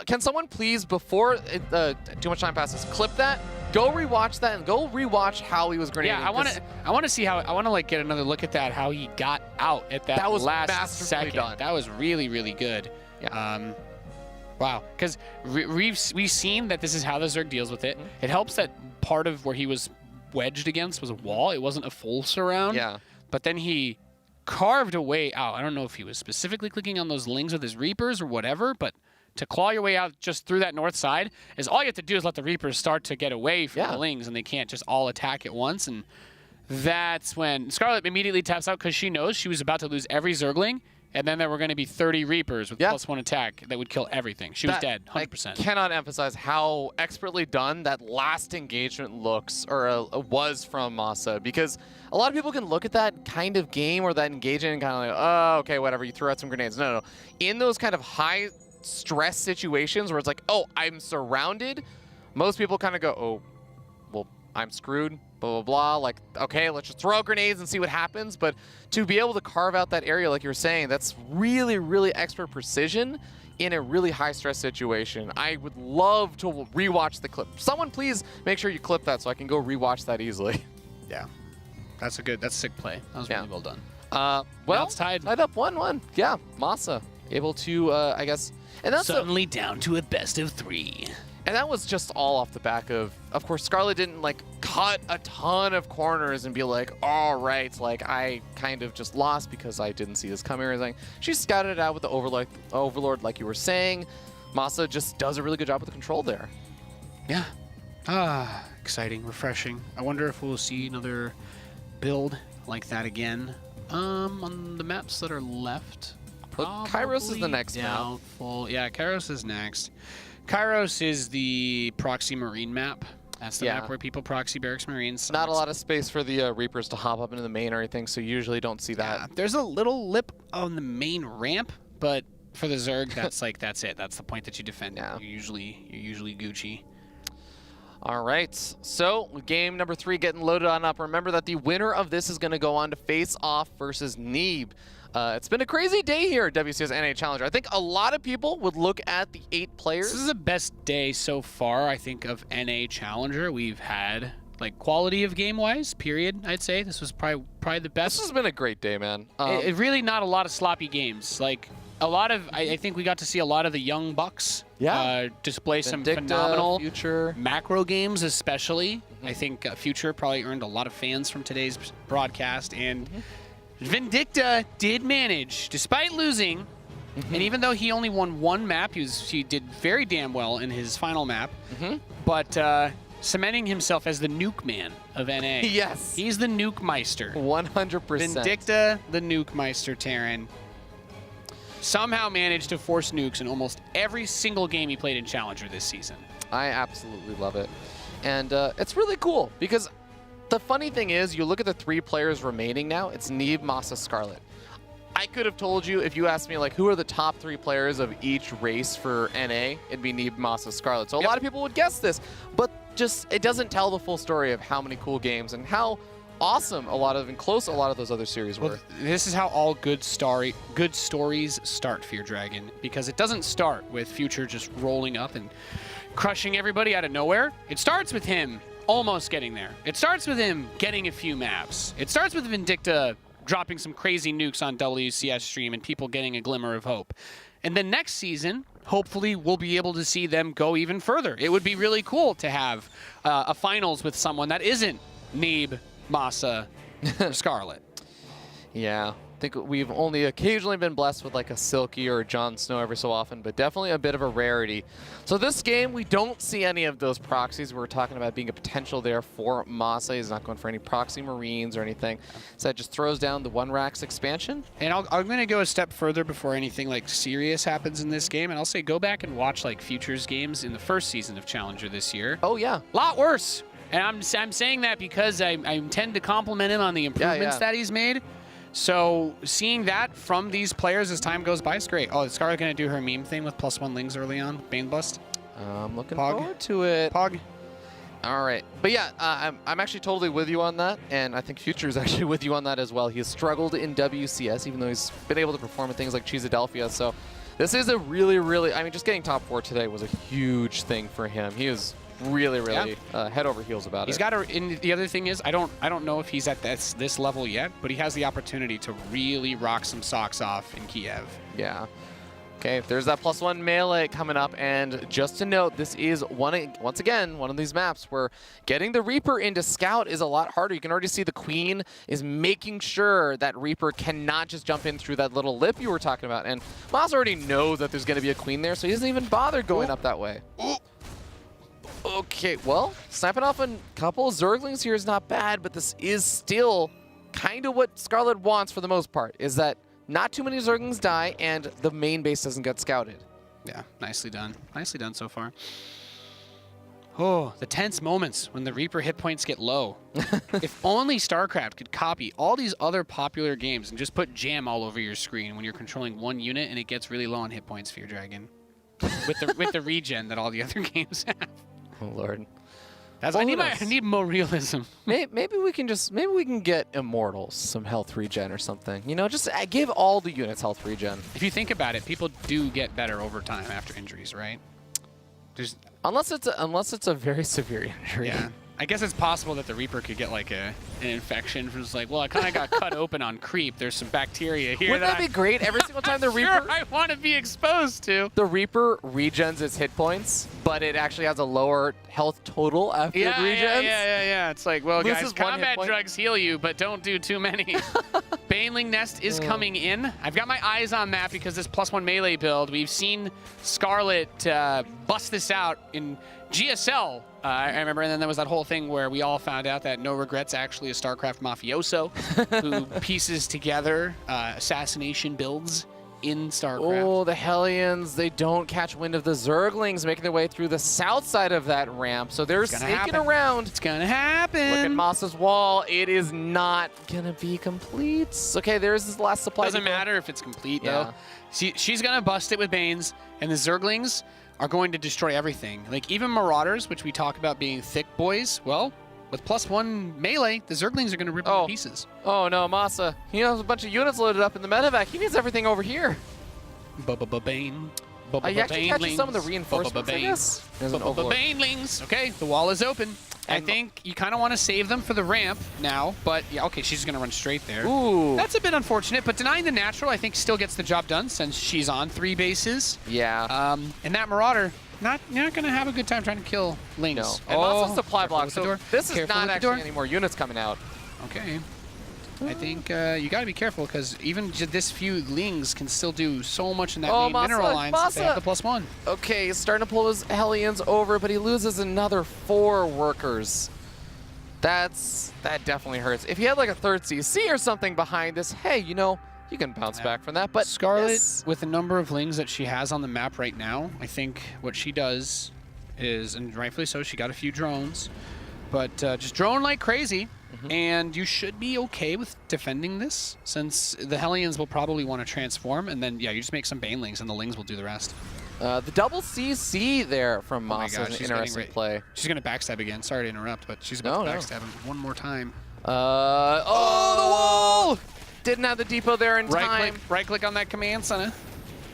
Can someone please, before too much time passes, clip that, go rewatch that, and go rewatch how he was grenading? Yeah, I want to see how, I want to like get another look at that, how he got out at that was last second. done. That was really, really good. Yeah. Wow, because we've seen that this is how the Zerg deals with it. It helps that part of where he was wedged against was a wall. It wasn't a full surround. Yeah. But then he carved a way out. I don't know if he was specifically clicking on those Lings with his Reapers or whatever, but to claw your way out just through that north side is all you have to do is let the Reapers start to get away from the Lings, and they can't just all attack at once. And that's when Scarlett immediately taps out because she knows she was about to lose every Zergling And then there were going to be 30 Reapers with +1 attack that would kill everything. She was dead, 100%. I cannot emphasize how expertly done that last engagement looks, or was from MaSa, because a lot of people can look at that kind of game or that engagement and kind of like, oh, okay, whatever, you threw out some grenades. No. In those kind of high stress situations where it's like, oh, I'm surrounded, most people kind of go, oh, well, I'm screwed. Blah, blah, blah, like, okay, let's just throw out grenades and see what happens. But to be able to carve out that area, like you're saying, that's really, really expert precision in a really high-stress situation. I would love to rewatch the clip. Someone please make sure you clip that so I can go rewatch that easily. Yeah, that's a sick play. That was really well done. Well, it's tied up 1-1. Yeah, MaSa able to, I guess, and that's suddenly down to a best-of-3. And that was just all off the back of course, Scarlett didn't like cut a ton of corners and be like, all right, like I kind of just lost because I didn't see this coming or anything. She scouted it out with the Overlord, like you were saying. MaSa just does a really good job with the control there. Yeah. Exciting, refreshing. I wonder if we'll see another build like that again on the maps that are left. But Kairos is the next map. Yeah, Kairos is next. Kairos is the proxy marine map. That's the map where people proxy barracks marines. Not a lot of space for the Reapers to hop up into the main or anything, so you usually don't see that. Yeah, there's a little lip on the main ramp, but for the Zerg, that's like that's it. That's the point that you defend. Yeah. You're usually Gucci. All right, so game number 3 getting loaded on up. Remember that the winner of this is going to go on to face off versus Neeb. It's been a crazy day here at WCS NA Challenger. I think a lot of people would look at the 8 players. This is the best day so far, I think, of NA Challenger we've had. Like, quality of game-wise, period, I'd say. This was probably the best. This has been a great day, man. It really not a lot of sloppy games. Like, a lot of, I think we got to see a lot of the young bucks display some phenomenal macro games, especially. I think Future probably earned a lot of fans from today's broadcast, and Vindicta did manage, despite losing, and even though he only won 1 map, he did very damn well in his final map, but cementing himself as the nuke man of NA. Yes. He's the nuke meister. 100%. Vindicta, the nuke meister, Terran. Somehow managed to force nukes in almost every single game he played in Challenger this season. I absolutely love it. And it's really cool because the funny thing is, you look at the 3 players remaining now, it's Neeb, MaSa, Scarlett. I could have told you, if you asked me, like, who are the top 3 players of each race for NA, it'd be Neeb, MaSa, Scarlett. So a lot of people would guess this, but just, it doesn't tell the full story of how many cool games and how awesome a lot of those other series were. This is how all good stories start, Fear Dragon, because it doesn't start with Future just rolling up and crushing everybody out of nowhere. It starts with him almost getting there. It starts with him getting a few maps. It starts with Vindicta dropping some crazy nukes on WCS stream and people getting a glimmer of hope. And then next season, hopefully we'll be able to see them go even further. It would be really cool to have a finals with someone that isn't Neeb, MaSa, or Scarlett. Yeah. I think we've only occasionally been blessed with like a Silky or a Jon Snow every so often, but definitely a bit of a rarity. So this game, we don't see any of those proxies. We're talking about being a potential there for MaSa. He's not going for any proxy Marines or anything. So that just throws down the 1-Rax expansion. And I'm going to go a step further before anything like serious happens in this game, and I'll say go back and watch like Futures games in the first season of Challenger this year. Oh, yeah. A lot worse. And I'm saying that because I intend to compliment him on the improvements that he's made. So seeing that from these players as time goes by is great. Oh, is Scarlett going to do her meme thing with +1 lings early on? Bane Bust? I'm looking forward to it. Pog. All right. But yeah, I'm actually totally with you on that. And I think Future is actually with you on that as well. He has struggled in WCS, even though he's been able to perform in things like Cheesadelphia. So this is a really, really, I mean, just getting top 4 today was a huge thing for him. He was really head over heels about it. He's got and the other thing is, I don't know if he's at this level yet, but he has the opportunity to really rock some socks off in Kiev. Yeah. Okay, there's that +1 melee coming up, and just to note, this is once again one of these maps where getting the Reaper into Scout is a lot harder. You can already see the Queen is making sure that Reaper cannot just jump in through that little lip you were talking about, and MaSa already knows that there's going to be a Queen there, so he doesn't even bother going up that way. Okay, well, sniping off a couple of Zerglings here is not bad, but this is still kind of what Scarlett wants for the most part, is that not too many Zerglings die, and the main base doesn't get scouted. Yeah, nicely done. Nicely done so far. Oh, the tense moments when the Reaper hit points get low. If only StarCraft could copy all these other popular games and just put jam all over your screen when you're controlling one unit and it gets really low on hit points for your dragon. with the regen that all the other games have. Oh Lord. That's I need more realism. Maybe we can get Immortals some health regen or something. You know, just give all the units health regen. If you think about it, people do get better over time after injuries, right? Unless it's a very severe injury. Yeah. I guess it's possible that the Reaper could get like an infection from just like, well, I kind of got cut open on creep. There's some bacteria here. Wouldn't that be great? Every single time the Reaper, I want to be exposed to. The Reaper regens its hit points, but it actually has a lower health total after it regens. Yeah. It's like, well, Loses guys, combat drugs heal you, but don't do too many. Baneling Nest is coming in. I've got my eyes on that because this +1 melee build, we've seen Scarlett bust this out in GSL. I remember, and then there was that whole thing where we all found out that No Regret's actually a StarCraft mafioso who pieces together assassination builds in StarCraft. Oh, the Hellions, they don't catch wind of the Zerglings making their way through the south side of that ramp, so they're sneaking around. It's gonna happen. Look at MaSa's wall. It is not gonna be complete. Okay, there's this last supply. Doesn't matter if it's complete, though. She's gonna bust it with Banes, and the Zerglings are going to destroy everything. Like, even Marauders, which we talk about being thick boys, well, with +1 melee, the Zerglings are going to rip them to pieces. Oh, no, MaSa. He has a bunch of units loaded up in the medevac. He needs everything over here. Bane. He actually catches some of the reinforcements, I guess. Banelings. Okay, the wall is open. I think you kind of want to save them for the ramp now, but yeah, okay, she's going to run straight there. Ooh. That's a bit unfortunate, but denying the natural, I think, still gets the job done since she's on 3 bases. Yeah. And that Marauder, not going to have a good time trying to kill Lings. No. And MaSa's supply block, so this is not actually any more units coming out. Okay. I think you got to be careful because even this few Lings can still do so much in that main mineral line since they have the +1. Okay, he's starting to pull his Hellions over, but he loses another 4 workers. That definitely hurts. If he had like a 3rd CC or something behind this, hey, you know, you can bounce back from that. But Scarlett, with the number of Lings that she has on the map right now, I think what she does is, and rightfully so, she got a few drones, but just drone like crazy. And you should be okay with defending this, since the Hellions will probably want to transform, and then, yeah, you just make some Banelings, and the Lings will do the rest. The double CC there from MaSa is an interesting play. She's going to backstab again. Sorry to interrupt, but she's about to backstab him one more time. The wall! Didn't have the depot there in time. Right-click on that command center.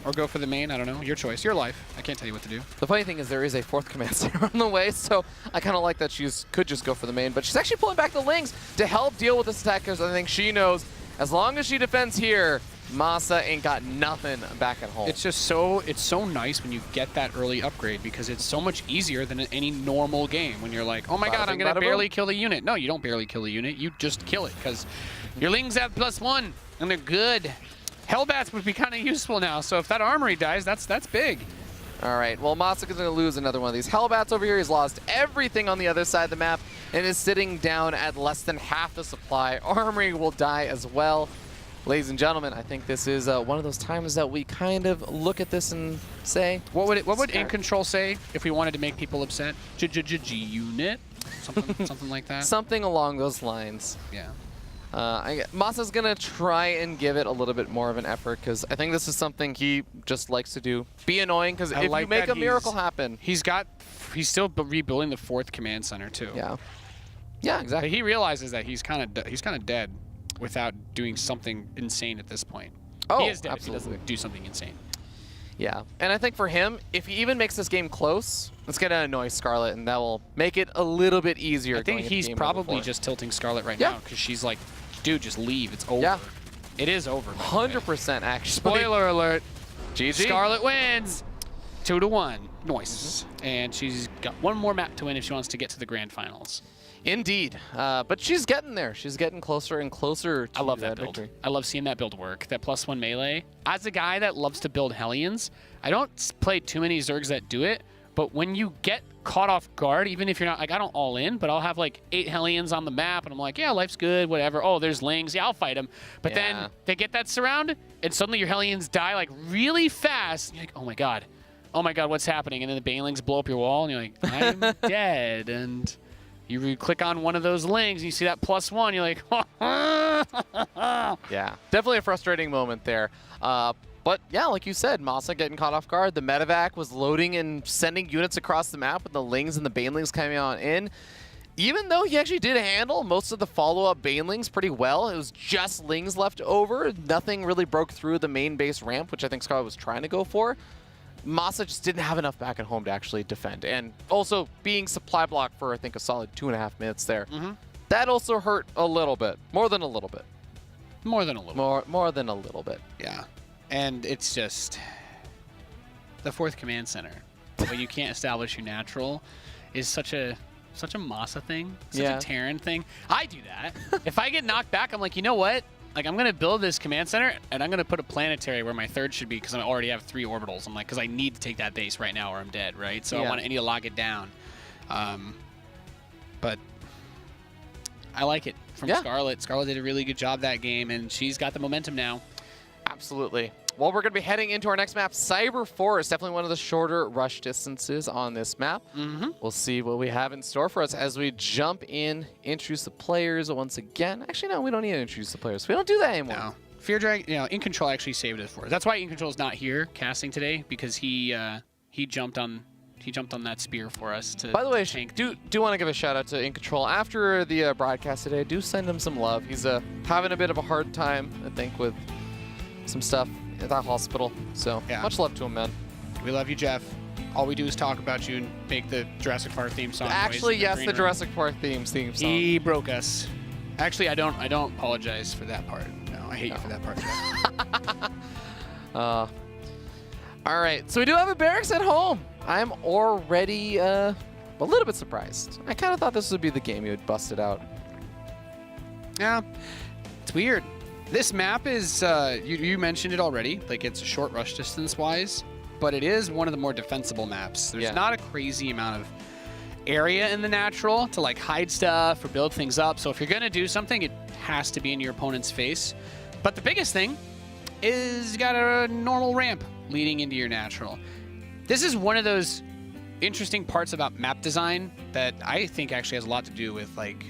Or go for the main, I don't know. Your choice, your life. I can't tell you what to do. The funny thing is there is a 4th command center on the way, so I kind of like that she could just go for the main, but she's actually pulling back the Lings to help deal with this attack because I think she knows as long as she defends here, MaSa ain't got nothing back at home. It's just so nice when you get that early upgrade because it's so much easier than in any normal game when you're like, oh my god, I'm going to barely kill the unit. No, you don't barely kill the unit. You just kill it because your Lings have +1 and they're good. Hellbats would be kind of useful now, so if that armory dies, that's big. All right, well, MaSa is going to lose another one of these Hellbats over here. He's lost everything on the other side of the map and is sitting down at less than half the supply. Armory will die as well. Ladies and gentlemen, I think this is one of those times that we kind of look at this and say... What would In Control say if we wanted to make people upset? G-unit? Something like that? Something along those lines. Yeah. MaSa's going to try and give it a little bit more of an effort because I think this is something he just likes to do. Be annoying because if you make a miracle happen. He's still rebuilding the 4th command center too. Yeah. Yeah, exactly. But he realizes that he's kind of dead without doing something insane at this point. Oh, he is dead absolutely. if he doesn't do something insane. Yeah, and I think for him, if he even makes this game close, it's going to annoy Scarlett, and that will make it a little bit easier. I think he's probably just tilting Scarlett right now because she's like, dude, just leave. It's over. Yeah. It is over. 100% actually. Spoiler alert. GG. Scarlett wins. 2-1. Nice. And she's got one more map to win if she wants to get to the grand finals. Indeed. But she's getting there. She's getting closer and closer to I love that build. victory. I love seeing that build work. That +1 melee. As a guy that loves to build Hellions, I don't play too many Zergs that do it, But when you get caught off guard, even if you're not, like, I don't all in, but I'll have like 8 Hellions on the map, and I'm like, yeah, life's good, whatever. Oh, there's Lings. Yeah, I'll fight them. But then they get that surround, and suddenly your Hellions die like really fast. And you're like, oh my god. Oh my god, what's happening? And then the Banelings blow up your wall, and you're like, I'm dead. And you click on one of those Lings, and you see that +1, you're like, yeah, definitely a frustrating moment there. But yeah, like you said, MaSa getting caught off guard. The medevac was loading and sending units across the map with the Lings and the Banelings coming on in. Even though he actually did handle most of the follow-up Banelings pretty well, it was just Lings left over. Nothing really broke through the main base ramp, which I think Scarlett was trying to go for. MaSa just didn't have enough back at home to actually defend. And also being supply blocked for, I think, a solid 2.5 minutes there. That also hurt a little bit. More than a little bit. More than a little More than a little bit. Yeah. And it's just the 4th command center, but you can't establish your natural is such a MaSa thing, such a Terran thing. I do that. If I get knocked back, I'm like, you know what? Like, I'm going to build this command center, and I'm going to put a planetary where my 3rd should be because I already have 3 orbitals. I'm like, because I need to take that base right now or I'm dead, right? So I need to lock it down. But I like it from Scarlett. Scarlett did a really good job that game, and she's got the momentum now. Absolutely. Well, we're going to be heading into our next map, Cyber Forest. Definitely one of the shorter rush distances on this map. We'll see what we have in store for us as we jump in, introduce the players once again. Actually, no, we don't need to introduce the players. We don't do that anymore. No. Fear Dragon, you know, In Control actually saved it for us. That's why In Control is not here casting today, because he jumped on that spear for us to. By the way, tank. do want to give a shout out to In Control after the broadcast today. Do send him some love. He's having a bit of a hard time, I think, with some stuff at that hospital. So much love to him, man. We love you, Jeff. All we do is talk about you and make the Jurassic Park theme song. Actually, yes, the Jurassic Park theme song. He broke us. Actually, I don't apologize for that part. No, I hate you for that part, Jeff. All right, so we do have a barracks at home. I'm already a little bit surprised. I kind of thought this would be the game you had busted out. Yeah, it's weird. This map is, you mentioned it already, like it's a short rush distance-wise, but it is one of the more defensible maps. There's not a crazy amount of area in the natural to like hide stuff or build things up, so if you're going to do something, it has to be in your opponent's face. But the biggest thing is you got a normal ramp leading into your natural. This is one of those interesting parts about map design that I think actually has a lot to do with like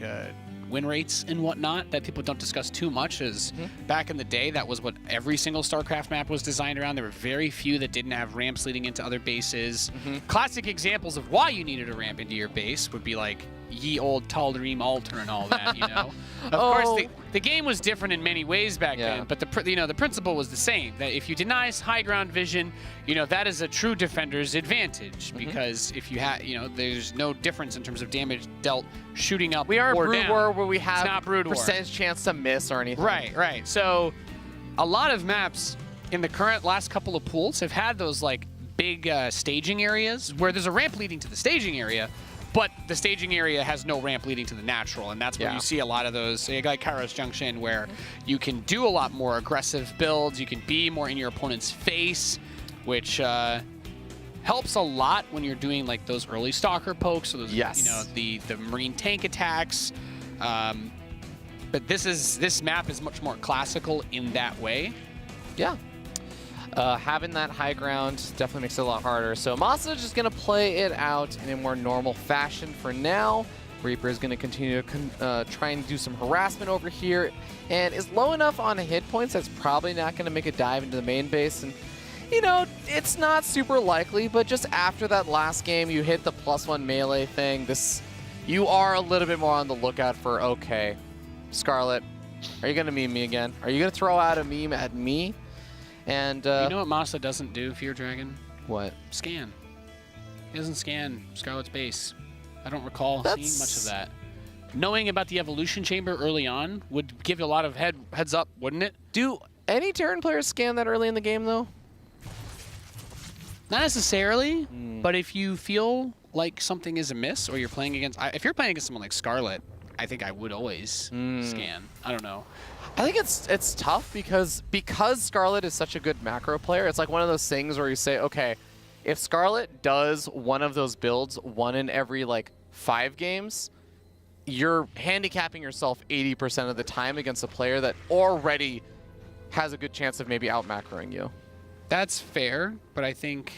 win rates and whatnot that people don't discuss too much. Is back in the day, that was what every single StarCraft map was designed around. There were very few that didn't have ramps leading into other bases. Classic examples of why you needed a ramp into your base would be like ye old Tal'Darim altar and all that, you know. Of course, the game was different in many ways back then, but the principle was the same. That if you deny high ground vision, you know, that is a true defender's advantage, because if you have, you know, there's no difference in terms of damage dealt shooting up. We are or Brood down. War where we have not Brood War. percentage chance to miss or anything. Right. So a lot of maps in the current last couple of pools have had those like big staging areas where there's a ramp leading to the staging area, but the staging area has no ramp leading to the natural, and that's where you see a lot of those, like Kairos Junction, where you can do a lot more aggressive builds, you can be more in your opponent's face, which helps a lot when you're doing like those early stalker pokes, or those, you know, the marine tank attacks. But this map is much more classical in that way. Yeah. Having that high ground definitely makes it a lot harder. So MaSa is just going to play it out in a more normal fashion for now. Reaper is going to continue to try and do some harassment over here, and is low enough on hit points that's probably not going to make a dive into the main base. And, you know, it's not super likely, but just after that last game, you hit the +1 melee thing. You are a little bit more on the lookout for, okay, Scarlett, are you going to meme me again? Are you going to throw out a meme at me? And you know what MaSa doesn't do, Fear Dragon? What? Scan. He doesn't scan Scarlett's base. I don't recall seeing much of that. Knowing about the evolution chamber early on would give you a lot of heads up, wouldn't it? Do any Terran players scan that early in the game, though? Not necessarily, but if you feel like something is amiss, or you're playing against, if you're playing against someone like Scarlett, I think I would always scan. I don't know. I think it's tough because Scarlett is such a good macro player. It's like one of those things where you say, okay, if Scarlett does one of those builds, one in every like 5 games, you're handicapping yourself 80% of the time against a player that already has a good chance of maybe out-macroing you. That's fair, but I think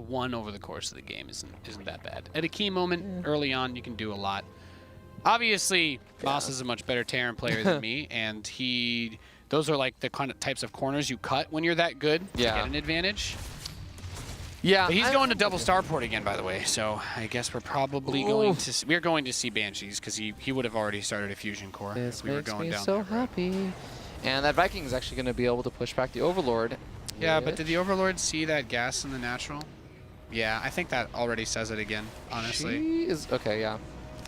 one over the course of the game isn't that bad. At a key moment early on, you can do a lot. Obviously, MaSa is a much better Terran player than me, and those are like the kind of types of corners you cut when you're that good to get an advantage. Yeah, but he's going to double starport again, by the way. So I guess we're probably going to see Banshees because he would have already started a fusion core. This we were makes going me down so that road. happy. And that Viking is actually going to be able to push back the Overlord. Yeah, but did the Overlord see that gas in the natural? Yeah, I think that already says it again, honestly. She is okay. Yeah,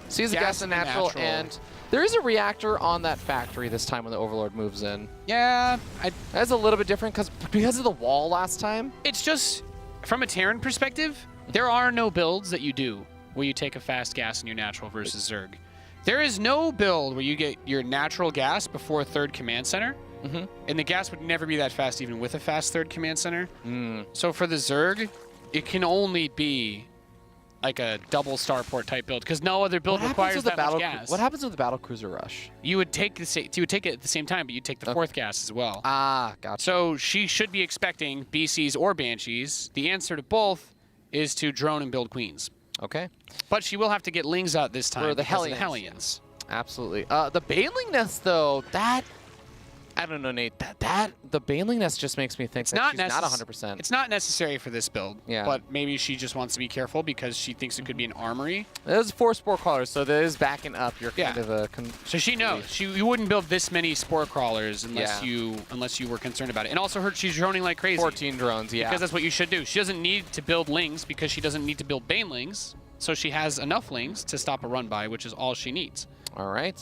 sees the gas in the natural, and there is a reactor on that factory this time when the Overlord moves in. Yeah, that's a little bit different because of the wall last time. It's just from a Terran perspective, there are no builds that you do where you take a fast gas in your natural versus Zerg. There is no build where you get your natural gas before third command center, and the gas would never be that fast even with a fast third command center. So for the Zerg, it can only be like a double starport type build because no other build requires that much gas. What happens with the battle cruiser rush? You would take you would take it at the same time, but you'd take the fourth gas as well. Ah, gotcha. So she should be expecting BCs or Banshees. The answer to both is to drone and build queens. Okay. But she will have to get Lings out this time for the because Hellions. of the Hellions. Absolutely. The Baneling Nest, though, that... I don't know, Nate. The Baneling Nest just makes me think she's not 100%. It's not necessary for this build, yeah. But maybe she just wants to be careful because she thinks it could be an armory. There's 4 spore crawlers, so that is backing up your kind of a... So she knows. You wouldn't build this many spore crawlers unless you were concerned about it. And also she's droning like crazy. 14 drones, yeah. Because that's what you should do. She doesn't need to build Lings because she doesn't need to build Banelings. So she has enough Lings to stop a run by, which is all she needs. All right.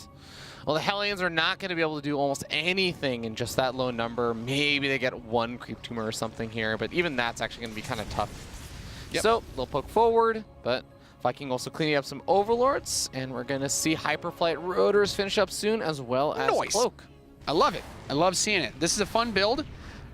Well, the Hellions are not going to be able to do almost anything in just that low number. Maybe they get 1 creep tumor or something here, but even that's actually going to be kind of tough. Yep. So they'll poke forward, but Viking also cleaning up some Overlords, and we're going to see Hyperflight Rotors finish up soon as well as Cloak. I love it. I love seeing it. This is a fun build,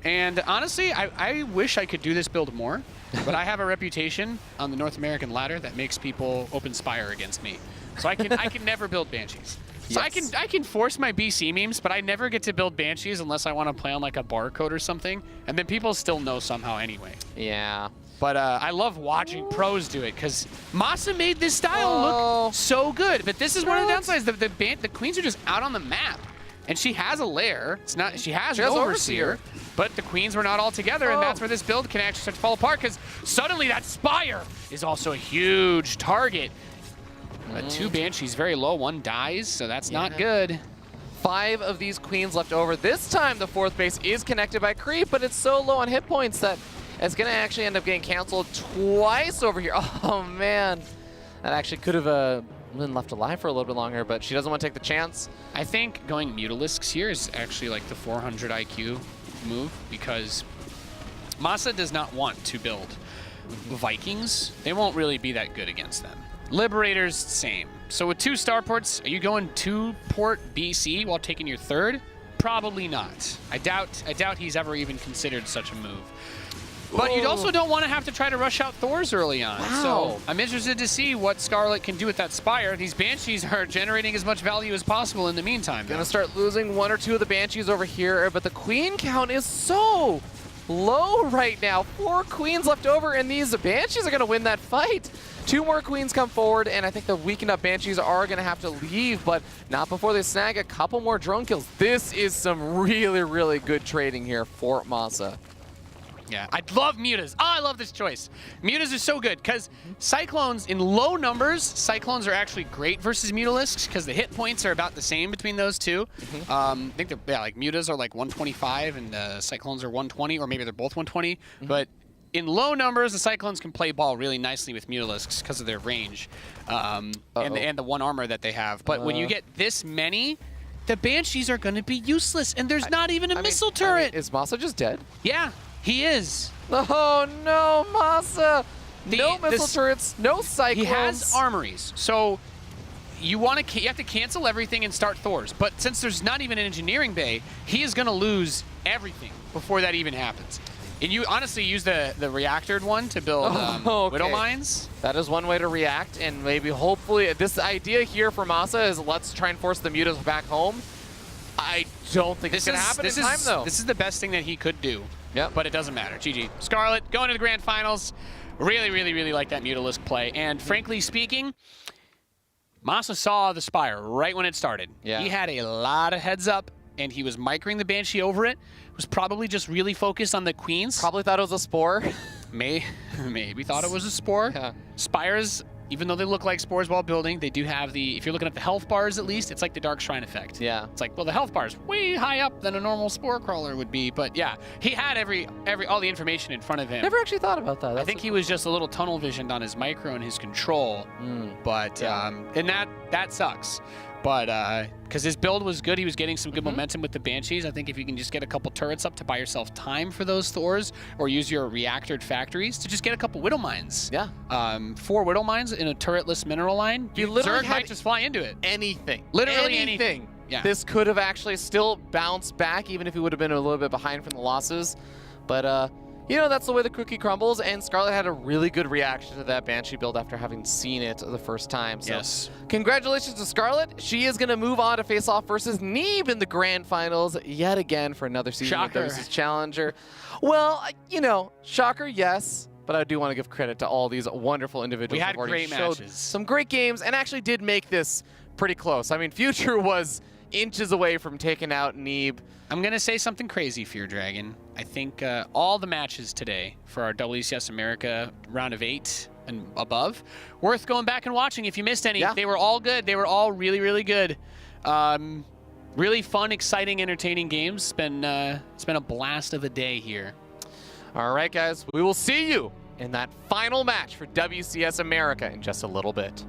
and honestly, I wish I could do this build more, but I have a reputation on the North American ladder that makes people open Spire against me. So I can never build Banshees. So yes. I can force my BC memes, but I never get to build Banshees unless I want to play on like a barcode or something, and then people still know somehow anyway. Yeah. But I love watching pros do it because MaSa made this style look so good. But this is one of the downsides. The queens are just out on the map, and she has a lair. It's not she has an overseer, but the queens were not all together, and that's where this build can actually start to fall apart because suddenly that Spire is also a huge target. 2 Banshees very low, 1 dies, so that's not good. 5 of these queens left over. This time the 4th base is connected by creep, but it's so low on hit points that it's going to actually end up getting canceled twice over here. Oh, man. That actually could have been left alive for a little bit longer, but she doesn't want to take the chance. I think going Mutalisks here is actually like the 400 IQ move because MaSa does not want to build Vikings. They won't really be that good against them. Liberators, same. So with 2 starports, are you going 2-port BC while taking your 3rd? Probably not. I doubt he's ever even considered such a move. But you also don't want to have to try to rush out Thors early on. Wow. So I'm interested to see what Scarlett can do with that Spire. These Banshees are generating as much value as possible in the meantime. Gonna start losing 1 or 2 of the Banshees over here, but the queen count is so low right now. 4 queens left over, and these Banshees are gonna win that fight. 2 more queens come forward, and I think the weakened up Banshees are going to have to leave, but not before they snag a couple more drone kills. This is some really, really good trading here for MaSa. Yeah, I love Mutas. Oh, I love this choice. Mutas are so good because Cyclones, in low numbers, Cyclones are actually great versus Mutalisks because the hit points are about the same between those 2. I think they're, like Mutas are like 125 and Cyclones are 120, or maybe they're both 120, but in low numbers, the Cyclones can play ball really nicely with Mutalisks because of their range and the 1 armor that they have. But when you get this many, the Banshees are going to be useless, and there's not even a missile turret. Is MaSa just dead? Yeah, he is. Oh, no, MaSa. No missile turrets, no Cyclones. He has armories, so you have to cancel everything and start Thors. But since there's not even an engineering bay, he is going to lose everything before that even happens. And you honestly use the reactored one to build okay. Widow Mines. That is one way to react, and maybe hopefully this idea here for MaSa is let's try and force the mutas back home. I don't think it's going to happen in time, though. This is the best thing that he could do. Yep. But it doesn't matter. GG. Scarlett going to the grand finals. Really, really, really like that Mutalisk play. And frankly speaking, MaSa saw the Spire right when it started. Yeah. He had a lot of heads up, and he was micring the Banshee over it. Was probably just really focused on the Queens. Probably thought it was a Spore. Maybe thought it was a Spore. Yeah. Spires, even though they look like spores while building, they do have the, if you're looking at the health bars at least, it's like the Dark Shrine effect. Yeah. It's like, well, the health bar's way high up than a normal spore crawler would be. But yeah, he had all the information in front of him. Never actually thought about that. I think he was just a little tunnel visioned on his micro and his control. But, and that sucks. But, because his build was good, he was getting some good momentum with the Banshees. I think if you can just get a couple turrets up to buy yourself time for those Thors, or use your reactored factories to just get a couple Widow Mines. Yeah. 4 Widow Mines in a turretless mineral line, You literally Zerg might just fly into it. anything. Literally anything. Yeah. This could have actually still bounced back, even if he would have been a little bit behind from the losses. But, you know, that's the way the cookie crumbles, and Scarlett had a really good reaction to that Banshee build after having seen it the first time. So Yes. Congratulations to Scarlett. She is going to move on to face off versus Neeb in the grand finals yet again for another season Shocker. of WCS Challenger. Well, you know, shocker, yes. But I do want to give credit to all these wonderful individuals We had who already great showed matches. some great games and actually did make this pretty close. I mean, Future was inches away from taking out Neeb. I'm going to say something crazy, Fear Dragon. I think all the matches today for our WCS America round of 8 and above, worth going back and watching if you missed any. Yeah. They were all good. They were all really, really good. Really fun, exciting, entertaining games. It's been a blast of a day here. All right, guys, we will see you in that final match for WCS America in just a little bit.